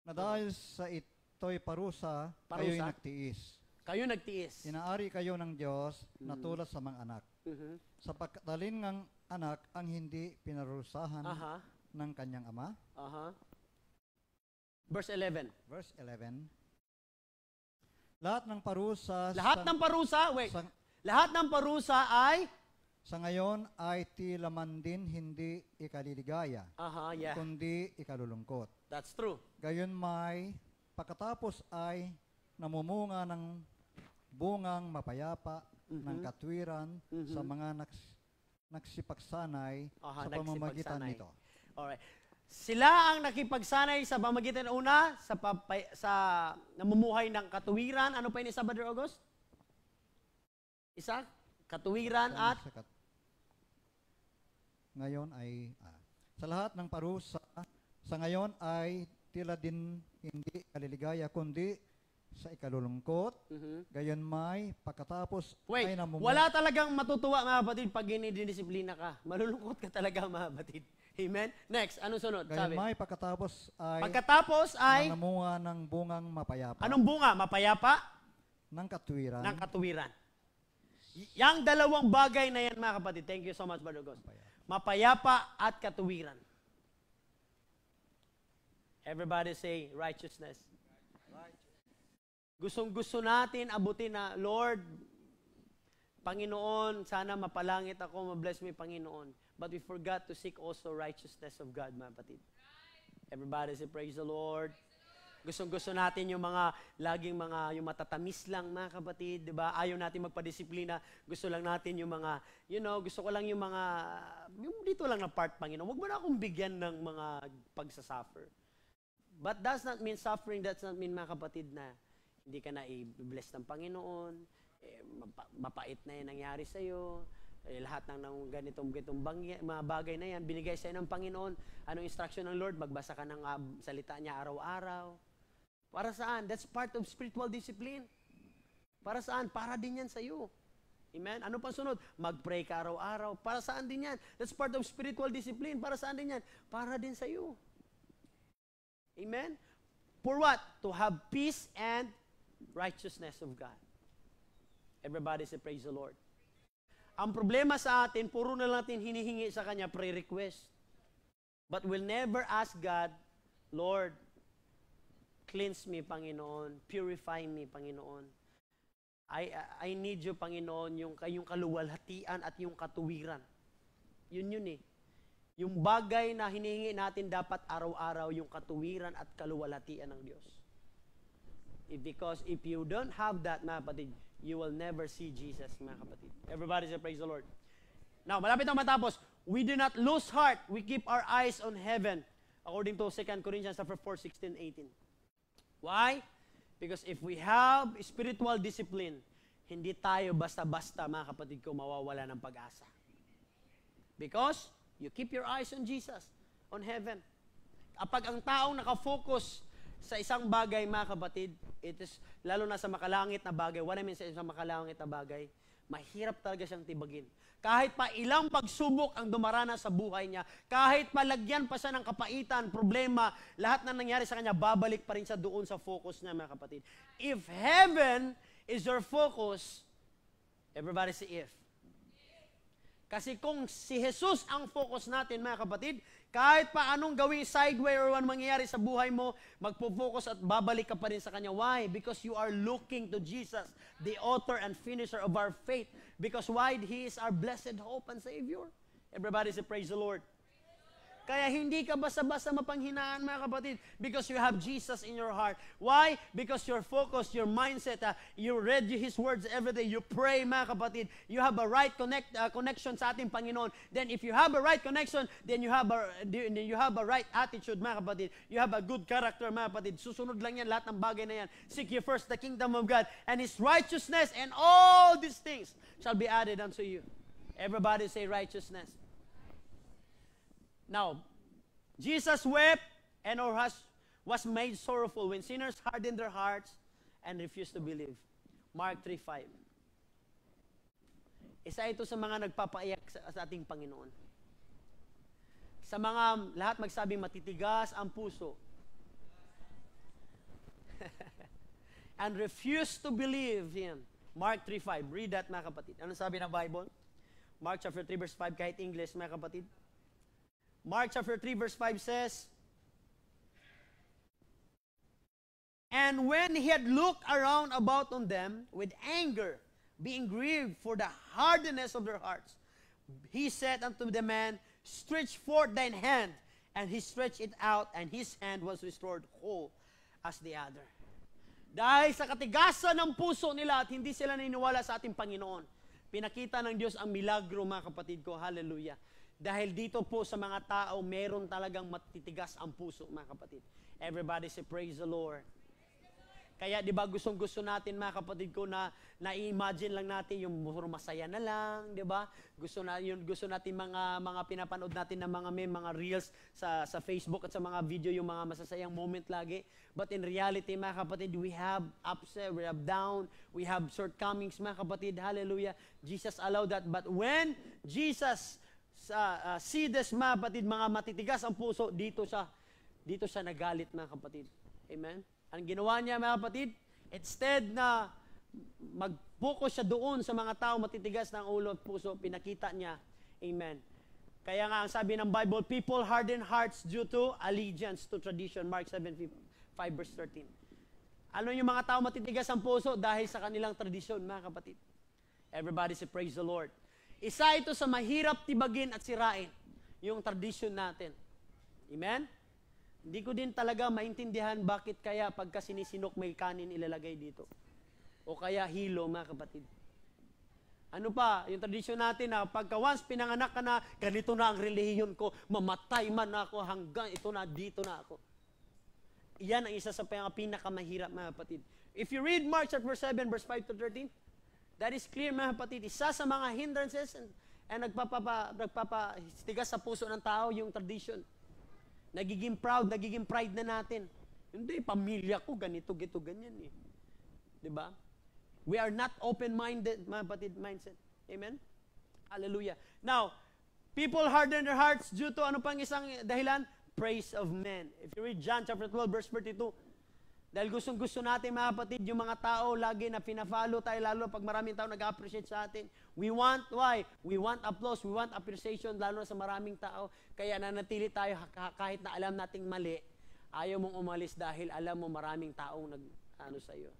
Na dahil sa ito'y parusa, kayo'y nagtiis. Kayo nagtiis. Inaari kayo ng Diyos na tulad sa mga anak. Sa pagkatalin ng anak ang hindi pinarusahan ng kanyang ama. Verse 11. Verse 11. Lahat ng parusa ay sa ngayon ay tila man din hindi ikaliligaya, kundi ikalulungkot. That's true. Gayon may pagkatapos ay namumunga ng bungang mapayapa ng katwiran sa mga nagsipagsanay sa pamamagitan nito. Alright. Sila ang nakipagsanay sa pamamagitan una sa namumuhay ng katuwiran. Ano pa yun isa, Brother August? Isa? Katuwiran at ngayon ay sa lahat ng parusa sa ngayon ay tila din hindi kaliligaya kundi sa ikalulungkot. Gayon may pagkatapos ay wala talagang matutuwa, mga kapatid, pag dinidisiplina ka. Malulungkot ka talaga, mga kapatid. Amen? Next, anong sunod? Gayon may pagkatapos ay namunga ng bungang mapayapa. Anong bunga? Mapayapa? Ng katwiran. Ng katwiran. Yang dalawang bagay na yan, mga kapatid. Thank you so much, Brother Ghost. Mapayapa at katuwiran. Everybody say righteousness. Gustong-gusto natin abutin na, Lord, Panginoon, sana mapalangit ako, mabless mo yung Panginoon. But we forgot to seek also righteousness of God, mga kapatid. Everybody say, praise the Lord. Gustong-gusto natin yung mga, laging mga, yung matatamis lang, mga kapatid, di ba? Ayaw natin magpadisiplina. Gusto lang natin yung mga, gusto ko lang yung mga, yung dito lang na part, Panginoon. Huwag mo na akong bigyan ng mga pagsasuffer. But does not mean suffering, does not mean, mga kapatid, na hindi ka na i-bless ng Panginoon, mapait na yan nangyari sa'yo, lahat ng ganitong mga bagay na yan, binigay sa'yo ng Panginoon. Anong instruction ng Lord? Magbasa ka ng salita niya araw-araw. Para saan? That's part of spiritual discipline. Para saan? Para din yan sa'yo. Amen? Ano pa sunod? Mag-pray ka araw-araw. Para saan din yan? That's part of spiritual discipline. Para saan din yan? Para din sa'yo. Amen? For what? To have peace and righteousness of God. Everybody say, praise the Lord. Ang problema sa atin, puro na lang natin hinihingi sa Kanya, pre-request. But we'll never ask God, Lord, cleanse me, Panginoon. Purify me, Panginoon. I need you, Panginoon, yung kaluwalhatian at yung katuwiran. Yun eh. Yung bagay na hinihingi natin dapat araw-araw, yung katuwiran at kaluwalhatian ng Diyos. Because if you don't have that, mga kapatid, you will never see Jesus, mga kapatid. Everybody say, praise the Lord. Now, malapit na matapos. We do not lose heart. We keep our eyes on heaven. According to 2 Corinthians 4, 16, 18. Why? Because if we have spiritual discipline, hindi tayo basta-basta, mga kapatid ko, mawawala ng pag-asa. Because you keep your eyes on Jesus, on heaven. Kapag ang taong nakafocus sa isang bagay, mga kapatid, it is, lalo na sa makalangit na bagay, what I mean sa isang makalangit na bagay, mahirap talaga siyang tibagin. Kahit pa ilang pagsubok ang dumaranas sa buhay niya, kahit palagyan pa siya ng kapaitan, problema, lahat na nangyari sa kanya, babalik pa rin siya doon sa focus niya, mga kapatid. If heaven is your focus, everybody say if. Kasi kung si Jesus ang focus natin, mga kapatid, kahit pa anong gawing sideway or anong mangyayari sa buhay mo, magpo-focus at babalik ka pa rin sa Kanya. Why? Because you are looking to Jesus, the author and finisher of our faith. Because why? He is our blessed hope and Savior. Everybody say, praise the Lord. Kaya hindi ka basta-basta mapanghinaan, mga kapatid, because you have Jesus in your heart. Why? Because your focus, your mindset, you read His words every day, you pray, mga kapatid, you have a right connection sa ating Panginoon. Then if you have a right connection, then you have a right attitude, mga kapatid. You have a good character, mga kapatid. Susunod lang yan, lahat ng bagay na yan. Seek ye first the kingdom of God and His righteousness, and all these things shall be added unto you. Everybody say righteousness. Now, Jesus wept and was made sorrowful when sinners hardened their hearts and refused to believe. Mark 3:5. Isa ito sa mga nagpapaiyak sa ating Panginoon. Sa mga lahat magsabing matitigas ang puso. And refused to believe Him. Mark 3:5. Read that, mga kapatid. Ano sabi ng Bible? Mark chapter 3 verse 5, kahit English, mga kapatid. Mark chapter 3 verse 5 says, and when he had looked around about on them with anger, being grieved for the hardness of their hearts, he said unto the man, stretch forth thine hand. And he stretched it out, and his hand was restored whole as the other. Dahil sa katigasan ng puso nila at hindi sila naniniwala sa ating Panginoon, pinakita ng Diyos ang milagro, mga kapatid ko. Hallelujah. Dahil dito po sa mga tao, meron talagang matitigas ang puso, mga kapatid. Everybody say, praise the Lord. Kaya, di ba, gustong-gusto natin, mga kapatid ko, na i-imagine lang natin yung masaya na lang, di ba? Gusto natin mga pinapanood natin na mga reels sa Facebook at sa mga video, yung mga masasayang moment lagi. But in reality, mga kapatid, we have ups, we have down, we have shortcomings, mga kapatid. Hallelujah. Jesus allowed that. But when Jesus see this, mga kapatid, mga matitigas ang puso, dito siya nagalit, mga kapatid. Amen? Ang ginawa niya, mga kapatid, instead na Focus siya doon sa mga tao matitigas ng ulo at puso. Pinakita niya. Amen. Kaya nga ang sabi ng Bible, people harden hearts due to allegiance to tradition. Mark 7:5 verse 13. Ano yung mga tao matitigas ang puso? Dahil sa kanilang tradisyon, mga kapatid. Everybody say, praise the Lord. Isa ito sa mahirap tibagin at sirain, yung tradition natin. Amen? Hindi ko din talaga maintindihan bakit kaya pagka sinisinok may kanin ilalagay dito. O kaya hilo, mga kapatid. Ano pa, yung tradisyon natin na pagka once pinanganak ka na, ganito na ang relihiyon ko, mamatay man ako hanggang ito na, dito na ako. Iyan ang isa sa pinakamahirap, mga kapatid. If you read Mark chapter 7, verse 5 to 13, that is clear, mga kapatid. Isa sa mga hindrances and nagpapastigas sa puso ng tao yung tradition. Nagiging proud, nagiging pride na natin. Hindi, pamilya ko, ganito, ganyan eh. Diba? We are not open-minded, mga kapatid, mindset. Amen? Hallelujah. Now, people harden their hearts due to ano pang isang dahilan? Praise of men. If you read John chapter 12, verse 32, dahil gustong-gusto natin, mga kapatid, yung mga tao lagi na pina-follow tayo, lalo pag maraming tao nag-appreciate sa atin. We want, why? We want applause, we want appreciation, lalo na sa maraming tao. Kaya nanatili tayo kahit na alam nating mali, ayaw mong umalis dahil alam mo maraming taong nag-ano sa iyo.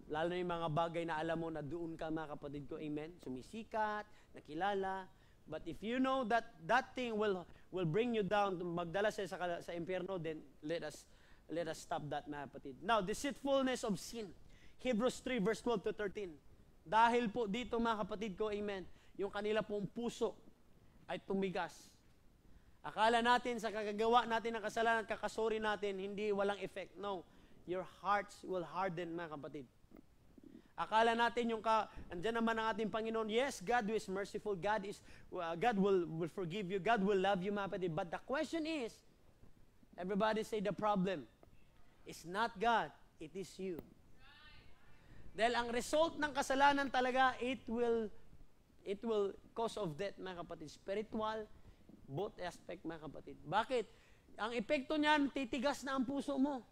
Lalo na yung mga bagay na alam mo na doon ka, mga kapatid ko, amen? Sumisikat, nakilala. But if you know that that thing will bring you down, magdala sa impyerno, then let us stop that, mga kapatid. Now, deceitfulness of sin. Hebrews 3, verse 12 to 13. Dahil po dito, mga kapatid ko, amen, yung kanila pong puso ay tumigas. Akala natin sa kagagawa natin ng kasalanan, kakasuri natin, hindi walang effect. No, your hearts will harden, mga kapatid. Akala natin andyan naman ang ating Panginoon. Yes, God is merciful. God will forgive you. God will love you, mga kapatid. But the question is, everybody say the problem is not God, it is you. Dahil ang result ng kasalanan talaga, it will cause of death, mga kapatid. Spiritual, both aspect, mga kapatid. Bakit? Ang epekto niyan, titigas na ang puso mo.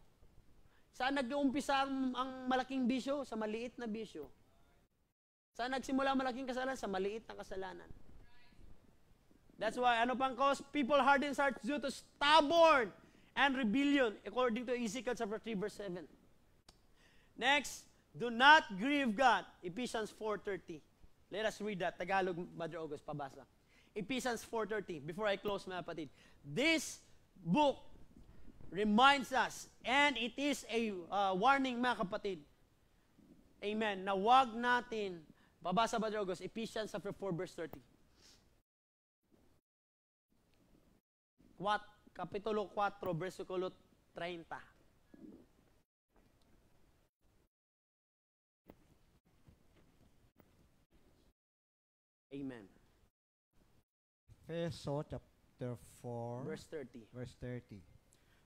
Saan nag-uumpisa ang malaking bisyo? Sa maliit na bisyo. Saan nagsimula ang malaking kasalanan? Sa maliit na kasalanan. That's why, ano pang cause? People harden hearts due to stubborn and rebellion, according to Ezekiel chapter 3, verse 7. Next, do not grieve God. Ephesians 4:30. Let us read that. Tagalog, Brother August, pabasa. Ephesians 4:30. Before I close, mga kapatid. This book reminds us, and it is a warning, mga kapatid. Amen. Na wag natin, babasa Brother August, Ephesians 4, verse 30. Kapitulo 4, versikulo 30. Amen. Efeso chapter 4, Verse 30. verse 30.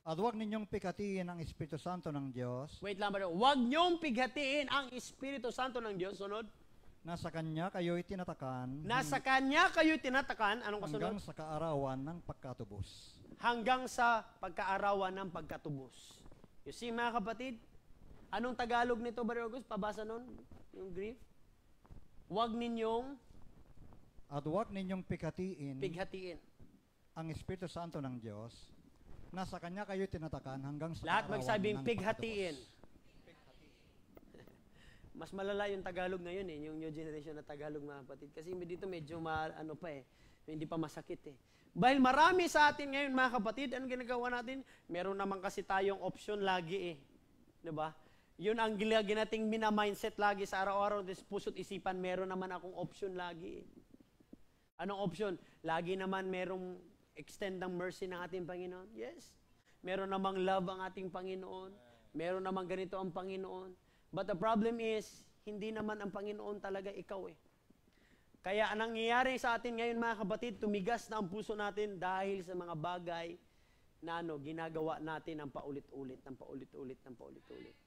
At huwag ninyong pikatiin ang Espiritu Santo ng Diyos Wait lang, brother. Huwag niyong pighatiin ang Espiritu Santo ng Diyos. Sunod. na sa Kanya kayo'y tinatakan Nasa Kanya kayo tinatakan. Anong kasunod? hanggang sa kaarawan ng pagkatubos. Hanggang sa pagkaarawan ng pagkatubos. You see, mga kapatid, anong Tagalog nito, Brother August? Pabasa nun, yung grief. Huwag ninyong At huwag ninyong pikatiin pighatiin. ang Espiritu Santo ng Diyos na sa Kanya kayo'y tinatakan hanggang sa Lahat kaarawan magsabing ng pighatiin. pagkatubos. Mas malala yung Tagalog ngayon yung new generation na Tagalog, mga kapatid. Kasi dito medyo hindi pa masakit eh. Dahil marami sa atin ngayon, mga kapatid, anong ginagawa natin? Meron naman kasi tayong option lagi eh. Diba? Yun ang gilagi nating mina-mindset lagi sa araw-araw, this puso't isipan, meron naman akong option lagi eh. Anong option? Lagi naman merong extend ng mercy ng ating Panginoon. Yes. Meron namang love ang ating Panginoon. Meron namang ganito ang Panginoon. But the problem is, hindi naman ang Panginoon talaga ikaw eh. Kaya ang nangyayari sa atin ngayon, mga kapatid, tumigas na ang puso natin dahil sa mga bagay na ginagawa natin ng paulit-ulit, ng paulit-ulit, ng paulit-ulit.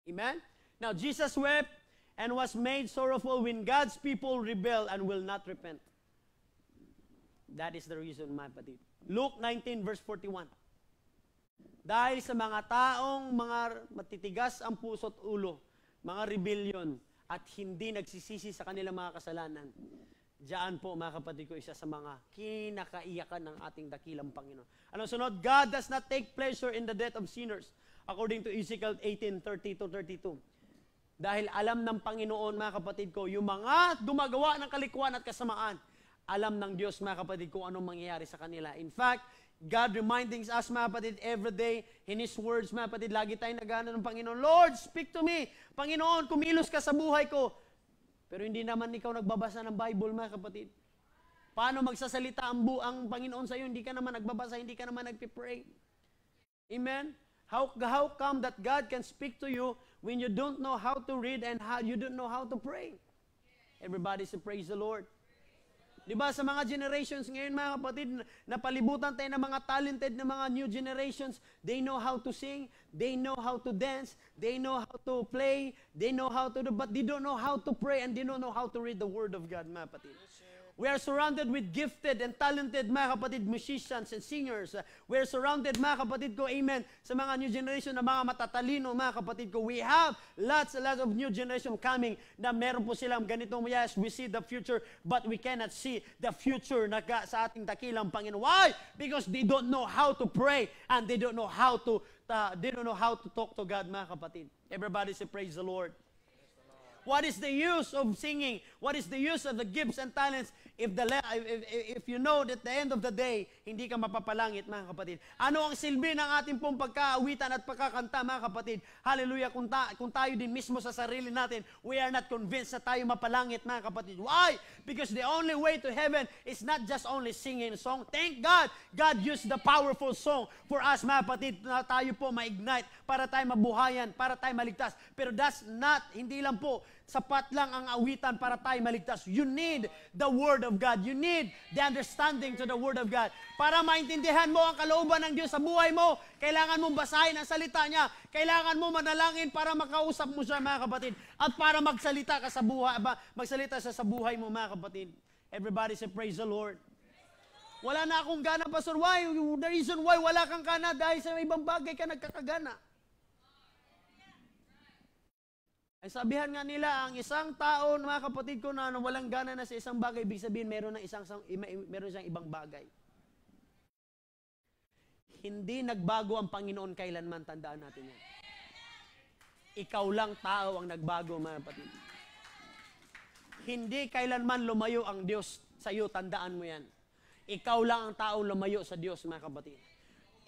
Amen? Now, Jesus wept and was made sorrowful when God's people rebel and will not repent. That is the reason, mga kapatid. Luke 19, verse 41. Dahil sa mga taong mga matitigas ang puso't ulo, mga rebellion, at hindi nagsisisi sa kanilang mga kasalanan, diyan po, mga kapatid ko, isa sa mga kinakaiyakan ng ating dakilang Panginoon. Anong sunod? God does not take pleasure in the death of sinners, according to Ezekiel 18:30-32. Dahil alam ng Panginoon, mga kapatid ko, yung mga gumagawa ng kalikuan at kasamaan, alam ng Diyos, mga kapatid, kung anong mangyayari sa kanila. In fact, God reminding us, mga kapatid, every day, in His words, mga kapatid, lagi tayong nagana ng Panginoon, Lord, speak to me. Panginoon, kumilos ka sa buhay ko. Pero hindi naman ikaw nagbabasa ng Bible, mga kapatid. Paano magsasalita ang Panginoon sa iyo? Hindi ka naman nagbabasa, hindi ka naman nagpipray. Amen? How come that God can speak to you when you don't know how to read and how you don't know how to pray? Everybody say, praise the Lord. Diba sa mga generations ngayon, mga kapatid, napalibutan tayo ng mga talented na mga new generations. They know how to sing, they know how to dance, they know how to play, they know how to do, but they don't know how to pray and they don't know how to read the Word of God, mga kapatid. We are surrounded with gifted and talented, mga kapatid, musicians and singers. We are surrounded, mga kapatid ko, amen, sa mga new generation na mga matatalino, mga kapatid ko. We have lots of new generation coming na meron po silang ganitong, yes, we see the future, but we cannot see the future na sa ating dakilang Panginoon. Why? Because they don't know how to pray and they don't know how to talk to God, mga kapatid. Everybody say, praise the Lord. What is the use of singing? What is the use of the gifts and talents if you know that at the end of the day, hindi ka mapapalangit, mga kapatid? Ano ang silbi ng ating pong pagkaawitan at pagkakanta, mga kapatid? Hallelujah, kung tayo din mismo sa sarili natin, we are not convinced na tayo mapalangit, mga kapatid. Why? Because the only way to heaven is not just only singing a song. Thank God, God used the powerful song for us, mga kapatid, na tayo po ma-ignite, para tayo mabuhayan, para tayo maligtas. Pero that's not, hindi lang po, sapat lang ang awitan para tayo maligtas. You need the Word of God. You need the understanding to the Word of God. Para maintindihan mo ang kalooban ng Diyos sa buhay mo, kailangan mong basahin ang salita niya. Kailangan mo manalangin para makausap mo siya, mga kapatid. At para magsalita ka sa buhay, magsalita siya sa buhay mo, mga kapatid. Everybody say, praise the Lord. Wala na akong gana, Pastor. Why? The reason why wala kang gana, dahil sa ibang bagay ka nagkakagana. Ay sabihan nga nila, ang isang tao, mga kapatid ko, na walang gana na sa isang bagay, ibig sabihin meron siyang ibang bagay. Hindi nagbago ang Panginoon kailanman, tandaan natin yan. Ikaw lang tao ang nagbago, mga kapatid. Hindi kailanman lumayo ang Diyos sa iyo, tandaan mo yan. Ikaw lang ang tao lumayo sa Diyos, mga kapatid.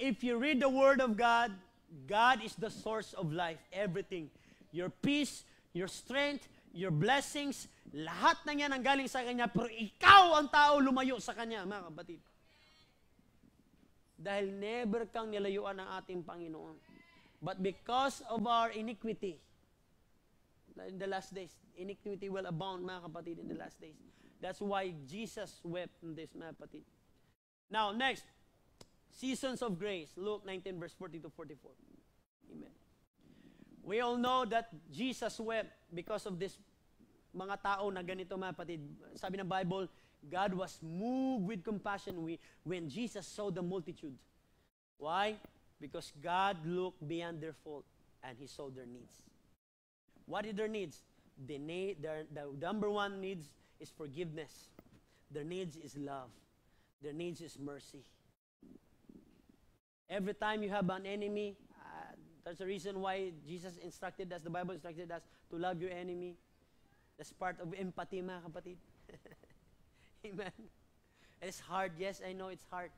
If you read the Word of God, God is the source of life, everything. Your peace, your strength, your blessings, lahat na yan ang galing sa Kanya, pero ikaw ang tao lumayo sa Kanya, mga kapatid. Dahil never kang nilayuan ng ating Panginoon. But because of our iniquity, in the last days, iniquity will abound, mga kapatid, in the last days. That's why Jesus wept in this, mga kapatid. Now, next, seasons of grace, Luke 19, verse 40-44. Amen. We all know that Jesus wept because of this mga tao na ganito, mga kapatid. Sabi ng Bible, God was moved with compassion when Jesus saw the multitude. Why? Because God looked beyond their fault and He saw their needs. What are their needs? The number one needs is forgiveness. Their needs is love. Their needs is mercy. Every time you have an enemy, that's the reason why Jesus instructed us, the Bible instructed us to love your enemy. That's part of empathy, mga kapatid. Amen. It's hard. Yes, I know it's hard.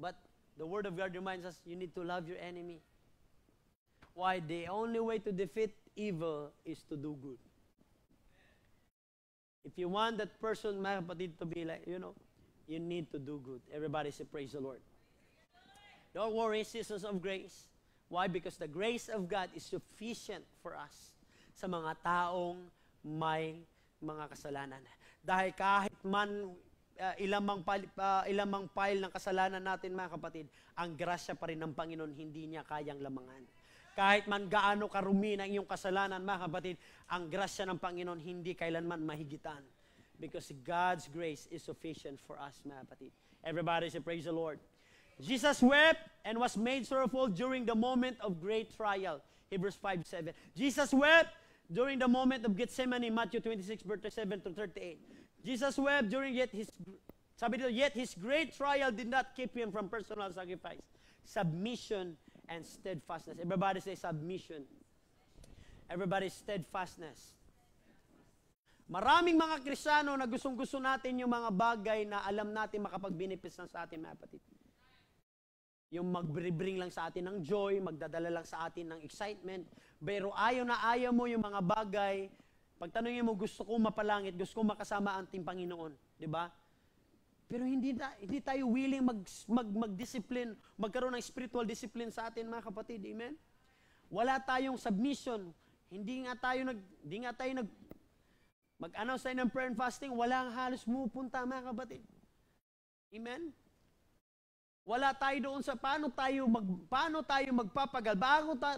But the Word of God reminds us you need to love your enemy. Why? The only way to defeat evil is to do good. If you want that person, mga kapatid, to be like, you need to do good. Everybody say, praise the Lord. Don't worry, seasons of grace. Why? Because the grace of God is sufficient for us sa mga taong may mga kasalanan. Dahil kahit man ilang mang pile ng kasalanan natin, mga kapatid, ang grasya pa rin ng Panginoon hindi niya kayang lamangan. Kahit man gaano karumi ng iyong kasalanan, mga kapatid, ang grasya ng Panginoon hindi kailanman mahigitan. Because God's grace is sufficient for us, mga kapatid. Everybody say, praise the Lord. Jesus wept and was made sorrowful during the moment of great trial. Hebrews 5:7. Jesus wept during the moment of Gethsemane, Matthew 26, verse 7 to 38. Jesus wept during yet his great trial did not keep him from personal sacrifice, submission, and steadfastness. Everybody say submission. Everybody steadfastness. Maraming mga Kristiyano na gustong-gusto natin yung mga bagay na alam natin makapag-benefits na sa atin, mga kapatid. Yung mag-bring lang sa atin ng joy, magdadala lang sa atin ng excitement, pero ayaw na ayaw mo yung mga bagay, pagtanungin mo, gusto ko mapalangit, gusto ko makasama ang ating Panginoon, di ba? Pero hindi tayo willing mag-discipline, magkaroon ng spiritual discipline sa atin, mga kapatid, amen? Wala tayong submission, hindi nga tayo mag-announce tayo ng prayer and fasting, walang halos pupunta, mga kapatid. Amen? Wala tayo doon sa paano tayo magpapagal,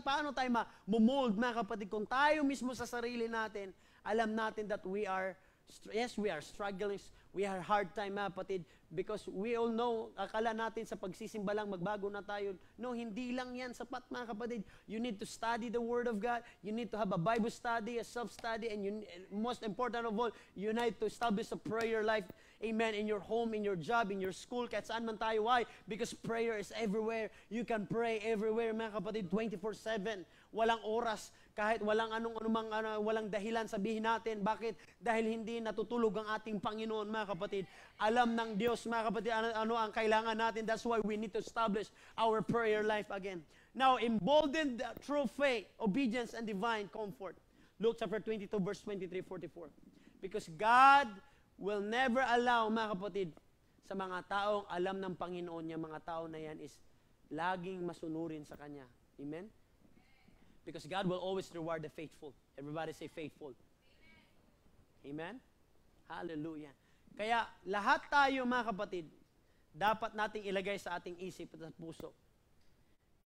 paano tayo ma-mold, mga kapatid. Kung tayo mismo sa sarili natin, alam natin that we are struggling, we have hard time, mga kapatid, because we all know, akala natin sa pagsisimba lang, magbago na tayo. No, hindi lang yan sapat, mga kapatid. You need to study the Word of God. You need to have a Bible study, a self-study, and most important of all, you need to establish a prayer life, amen, in your home, in your job, in your school, kahit saan man tayo. Why? Because prayer is everywhere. You can pray everywhere, mga kapatid, 24/7. Walang oras, kahit walang walang dahilan sabihin natin. Bakit? Dahil hindi natutulog ang ating Panginoon, mga kapatid. Alam ng Diyos, mga kapatid, ano ang kailangan natin. That's why we need to establish our prayer life again. Now, emboldened through faith, obedience, and divine comfort. Luke chapter 22, verse 23-44. Because God will never allow, mga kapatid, sa mga taong alam ng Panginoon niya, mga tao na yan is laging masunurin sa Kanya. Amen? Because God will always reward the faithful. Everybody say faithful. Amen? Hallelujah. Kaya lahat tayo, mga kapatid, dapat nating ilagay sa ating isip at puso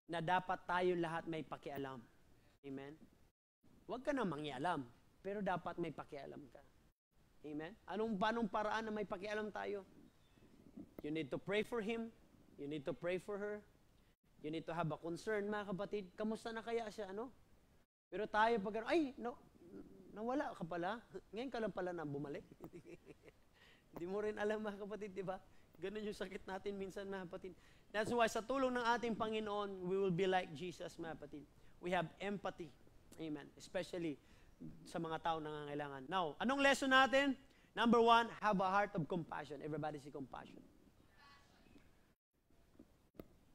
na dapat tayo lahat may pakialam. Amen? Huwag ka na mangialam, pero dapat may pakialam ka. Amen? Paanong paraan na may pakialam tayo? You need to pray for him. You need to pray for her. You need to have a concern, mga kapatid. Kamusta na kaya siya, ano? Pero tayo pag nawala ka pala. Ngayon ka lang pala na bumalik. Hindi mo rin alam, mga kapatid, di ba? Ganun yung sakit natin minsan, mga kapatid. That's why sa tulong ng ating Panginoon, we will be like Jesus, mga kapatid. We have empathy. Amen. Especially sa mga tao na nangangailangan. Now, anong lesson natin? Number 1, have a heart of compassion. Everybody say compassion.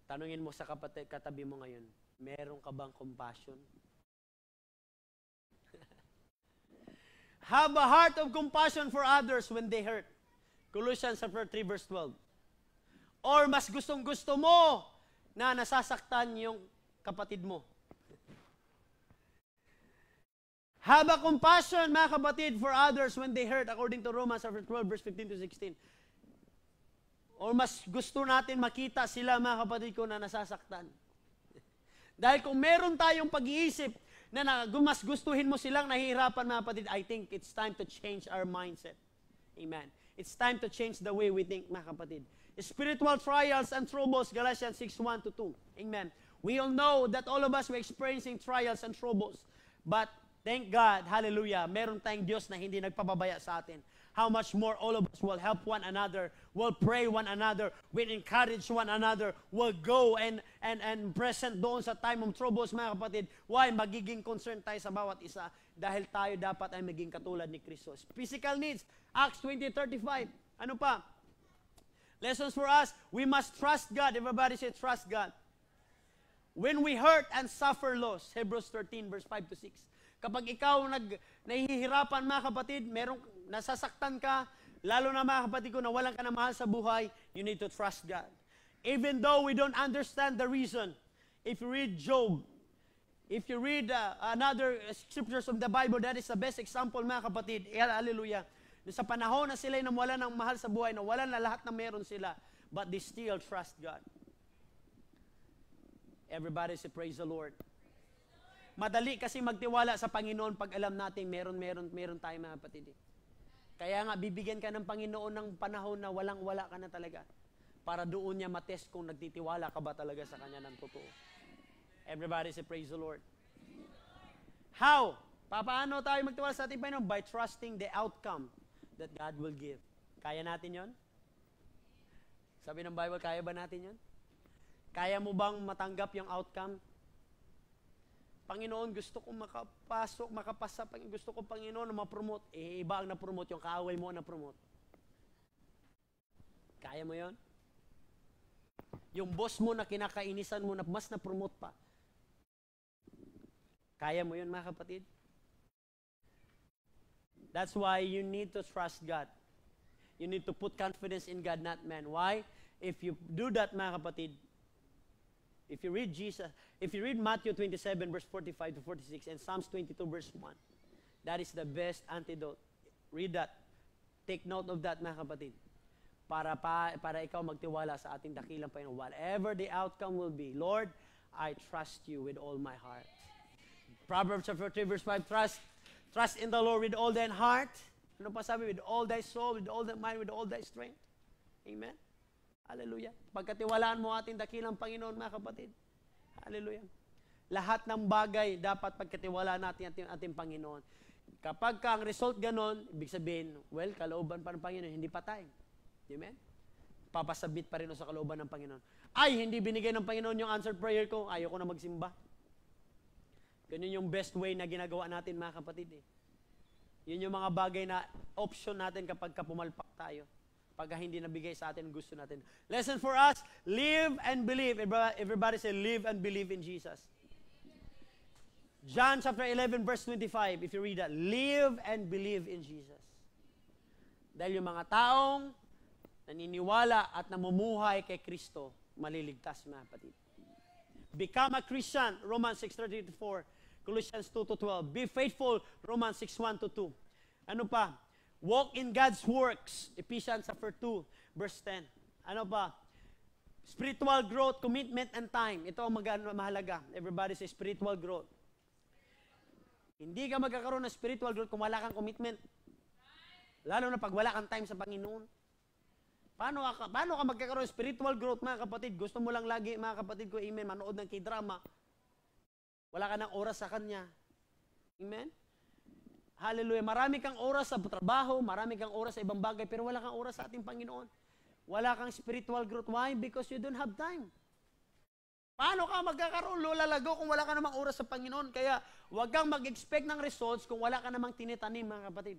Tanungin mo sa katabi mo ngayon, meron ka bang compassion? Have a heart of compassion for others when they hurt. Colossians 3 verse 12. Or mas gustong-gusto mo na nasasaktan yung kapatid mo. Have a compassion, mga kapatid, for others when they hurt, according to Romans 12 verse 15 to 16. O mas gusto natin makita sila, mga kapatid ko, na nasasaktan. Dahil kung meron tayong pag-iisip na mas gustuhin mo silang nahihirapan, mga kapatid, I think it's time to change our mindset. Amen. It's time to change the way we think, mga kapatid. Spiritual trials and troubles, Galatians 6:1-2. Amen. We all know that all of us were experiencing trials and troubles. But thank God, hallelujah, meron tayong Diyos na hindi nagpapabaya sa atin. How much more all of us will help one another, will pray one another, will encourage one another, will go and present doon sa time of troubles, mga kapatid. Why? Magiging concerned tayo sa bawat isa dahil tayo dapat ay maging katulad ni Kristo. Physical needs, Acts 20:35. Ano pa? Lessons for us, we must trust God. Everybody say trust God. When we hurt and suffer loss, Hebrews 13 verse 5-6. Kapag ikaw nahihirapan, mga kapatid, nasasaktan ka, lalo na, mga kapatid ko, na walang ka na mahal sa buhay, you need to trust God. Even though we don't understand the reason, if you read Job, if you read another scriptures of the Bible, that is the best example, mga kapatid. Hallelujah. Sa panahon na sila wala ng mahal sa buhay, na wala na lahat na meron sila, but they still trust God. Everybody say, praise the Lord. Madali kasi magtiwala sa Panginoon pag alam natin meron tayo, mga kapatid. Kaya nga, bibigyan ka ng Panginoon ng panahon na walang-wala ka na talaga para doon niya matest kung nagtitiwala ka ba talaga sa Kanya ng totoo. Everybody say, praise the Lord. How? Paano tayo magtiwala sa ating Panginoon? By trusting the outcome that God will give. Kaya natin yon? Sabi ng Bible, kaya ba natin yon? Kaya mo bang matanggap yung outcome? Panginoon, gusto ko makapasok, makapasa. Gusto ko, Panginoon, na ma-promote. Iba ang na-promote, yung kaaway mo ang na-promote. Kaya mo yon? Yung boss mo na kinakainisan mo na mas na-promote pa. Kaya mo yun, mga kapatid? That's why you need to trust God. You need to put confidence in God, not man. Why? If you do that, mga kapatid, if you read Matthew 27, verse 45 to 46, and Psalms 22, verse 1, that is the best antidote. Read that. Take note of that, mga kapatid. Para ikaw magtiwala sa ating dakilang Panginoon. Whatever the outcome will be, Lord, I trust you with all my heart. Proverbs chapter 3, verse 5, trust in the Lord with all thine heart. Ano pa sabi? With all thy soul, with all thy mind, with all thy strength. Amen? Hallelujah. Pagkatiwalaan mo ating dakilang Panginoon, mga kapatid. Hallelujah. Lahat ng bagay dapat pagkatiwalaan natin ating Panginoon. Kapag ang result ganon, ibig sabihin, well, kalooban pa ng Panginoon, hindi patay. Amen? Papasabit pa rin sa kalooban ng Panginoon. Ay, hindi binigay ng Panginoon yung answered prayer ko, ayaw ko na magsimba. Ganun yung best way na ginagawa natin, mga kapatid. Yun yung mga bagay na option natin kapag pumalpak tayo. Pag hindi nabigay sa atin gusto natin. Lesson for us, live and believe. Everybody say, live and believe in Jesus. John chapter 11, verse 25, if you read that, live and believe in Jesus. Dahil yung mga taong naniniwala at namumuhay kay Kristo, maliligtas, mga kapatid. Become a Christian, Romans 6:34, Colossians 2:12. Be faithful, Romans 6:1-2. Ano pa? Walk in God's works, Ephesians chapter 2, verse 10. Ano pa? Spiritual growth, commitment, and time. Ito ang mahalaga. Everybody say spiritual growth. Hindi ka magkakaroon ng spiritual growth kung wala kang commitment. Lalo na pag wala kang time sa Panginoon. Paano ka magkakaroon ng spiritual growth, mga kapatid? Gusto mo lang lagi, mga kapatid ko, amen, manood ng K-drama. Wala ka ng oras sa Kanya. Amen? Hallelujah. Marami kang oras sa trabaho, marami kang oras sa ibang bagay, pero wala kang oras sa ating Panginoon. Wala kang spiritual growth. Why? Because you don't have time. Paano ka magkakaroon, lalago, kung wala ka namang oras sa Panginoon? Kaya, huwag kang mag-expect ng results kung wala ka namang tinitanim, mga kapatid.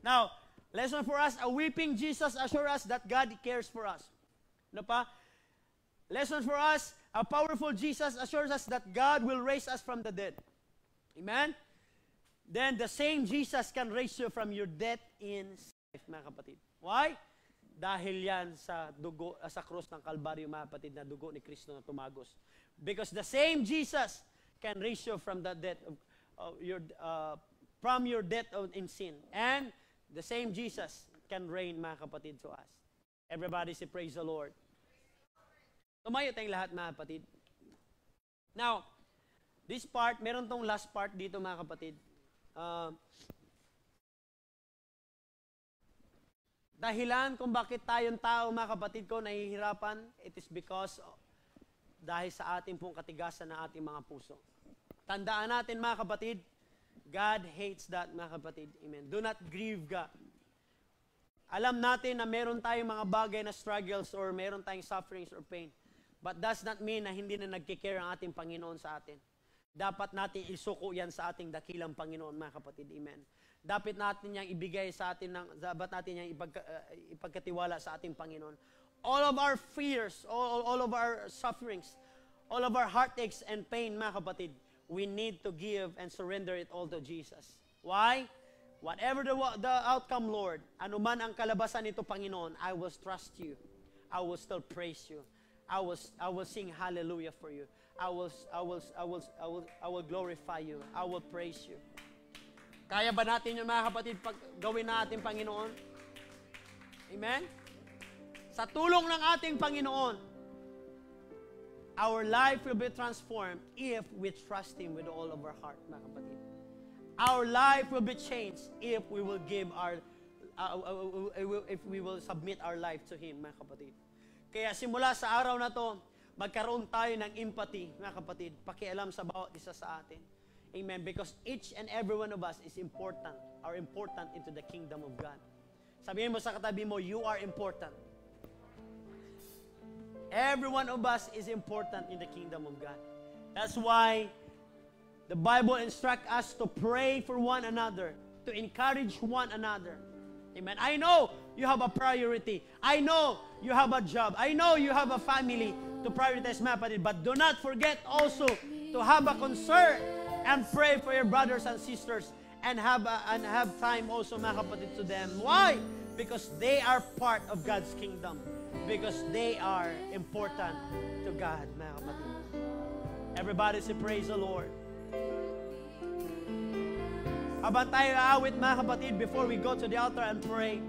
Now, lesson for us, a weeping Jesus assures us that God cares for us. Ano pa? Lesson for us, a powerful Jesus assures us that God will raise us from the dead. Amen? Then the same Jesus can raise you from your death in life, mga kapatid. Why? Dahil yan sa dugo, sa krus ng Kalbaryo, mga kapatid, na dugo ni Kristo na tumagos. Because the same Jesus can raise you from the death of your death in sin. And the same Jesus can reign, mga kapatid, to us. Everybody say, praise the Lord. Tumayo tayong lahat, mga kapatid. Now, this part, meron tong last part dito, mga kapatid. Dahilan kung bakit tayong tao, mga kapatid ko, nahihirapan, it is because dahil sa ating pong katigasan ng ating mga puso. Tandaan natin, mga kapatid, God hates that, mga kapatid. Amen. Do not grieve God. Alam natin na meron tayong mga bagay na struggles or meron tayong sufferings or pain. But does not mean na hindi na nagkikare ang ating Panginoon sa atin. Dapat natin isuko yan sa ating dakilang Panginoon, mga kapatid. Amen. Dapat natin niyang ibigay sa atin, dapat natin niyang ipagkatiwala sa ating Panginoon. All of our fears, all of our sufferings, all of our heartaches and pain, mga kapatid, we need to give and surrender it all to Jesus. Why? Whatever the outcome, Lord, anuman ang kalabasan nito, Panginoon, I will trust you. I will still praise you. I will sing hallelujah for you. I will glorify you. I will praise you. Kaya ba natin yung, mga kapatid, pag gawin natin, Panginoon? Amen? Sa tulong ng ating Panginoon, our life will be transformed if we trust Him with all of our heart, mga kapatid. Our life will be changed if we will give if we will submit our life to Him, mga kapatid. Kaya simula sa araw na to, magkaroon tayo ng empathy, mga kapatid, pakialam sa bawat isa sa atin. Amen. Because each and every one of us is important, are important into the kingdom of God. Sabihin mo sa katabi mo, you are important. Every one of us is important in the kingdom of God. That's why the Bible instructs us to pray for one another, to encourage one another. Amen. I know you have a priority. I know you have a job. I know you have a family to prioritize, mga kapatid. But do not forget also to have a concern and pray for your brothers and sisters and have time also, mga kapatid, to them. Why? Because they are part of God's kingdom. Because they are important to God, mga kapatid. Everybody say, praise the Lord. Habang tayo aawit, mga kapatid, before we go to the altar and pray,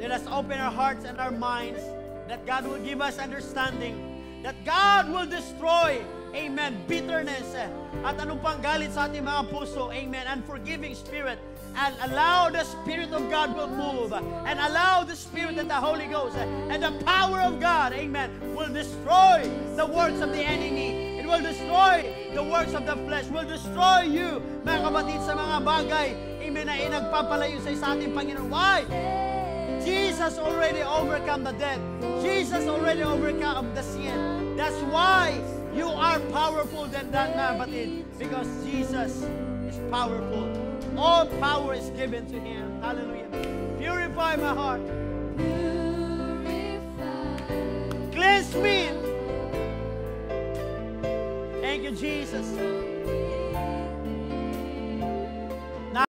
let us open our hearts and our minds that God will give us understanding, that God will destroy, amen, bitterness, at anong pang galit sa ating mga puso, amen, unforgiving spirit, and allow the Spirit of God will move, and allow the Spirit and the Holy Ghost, and the power of God, amen, will destroy the works of the enemy. It will destroy the works of the flesh, will destroy you, mga kapatid, sa mga bagay, amen, na inagpapalayo sa ating Panginoon. Why? Jesus already overcome the death. Jesus already overcome the sin. That's why you are powerful than that, mga kapatid, because Jesus is powerful. All power is given to Him. Hallelujah. Purify my heart. Cleanse me. Thank you, Jesus.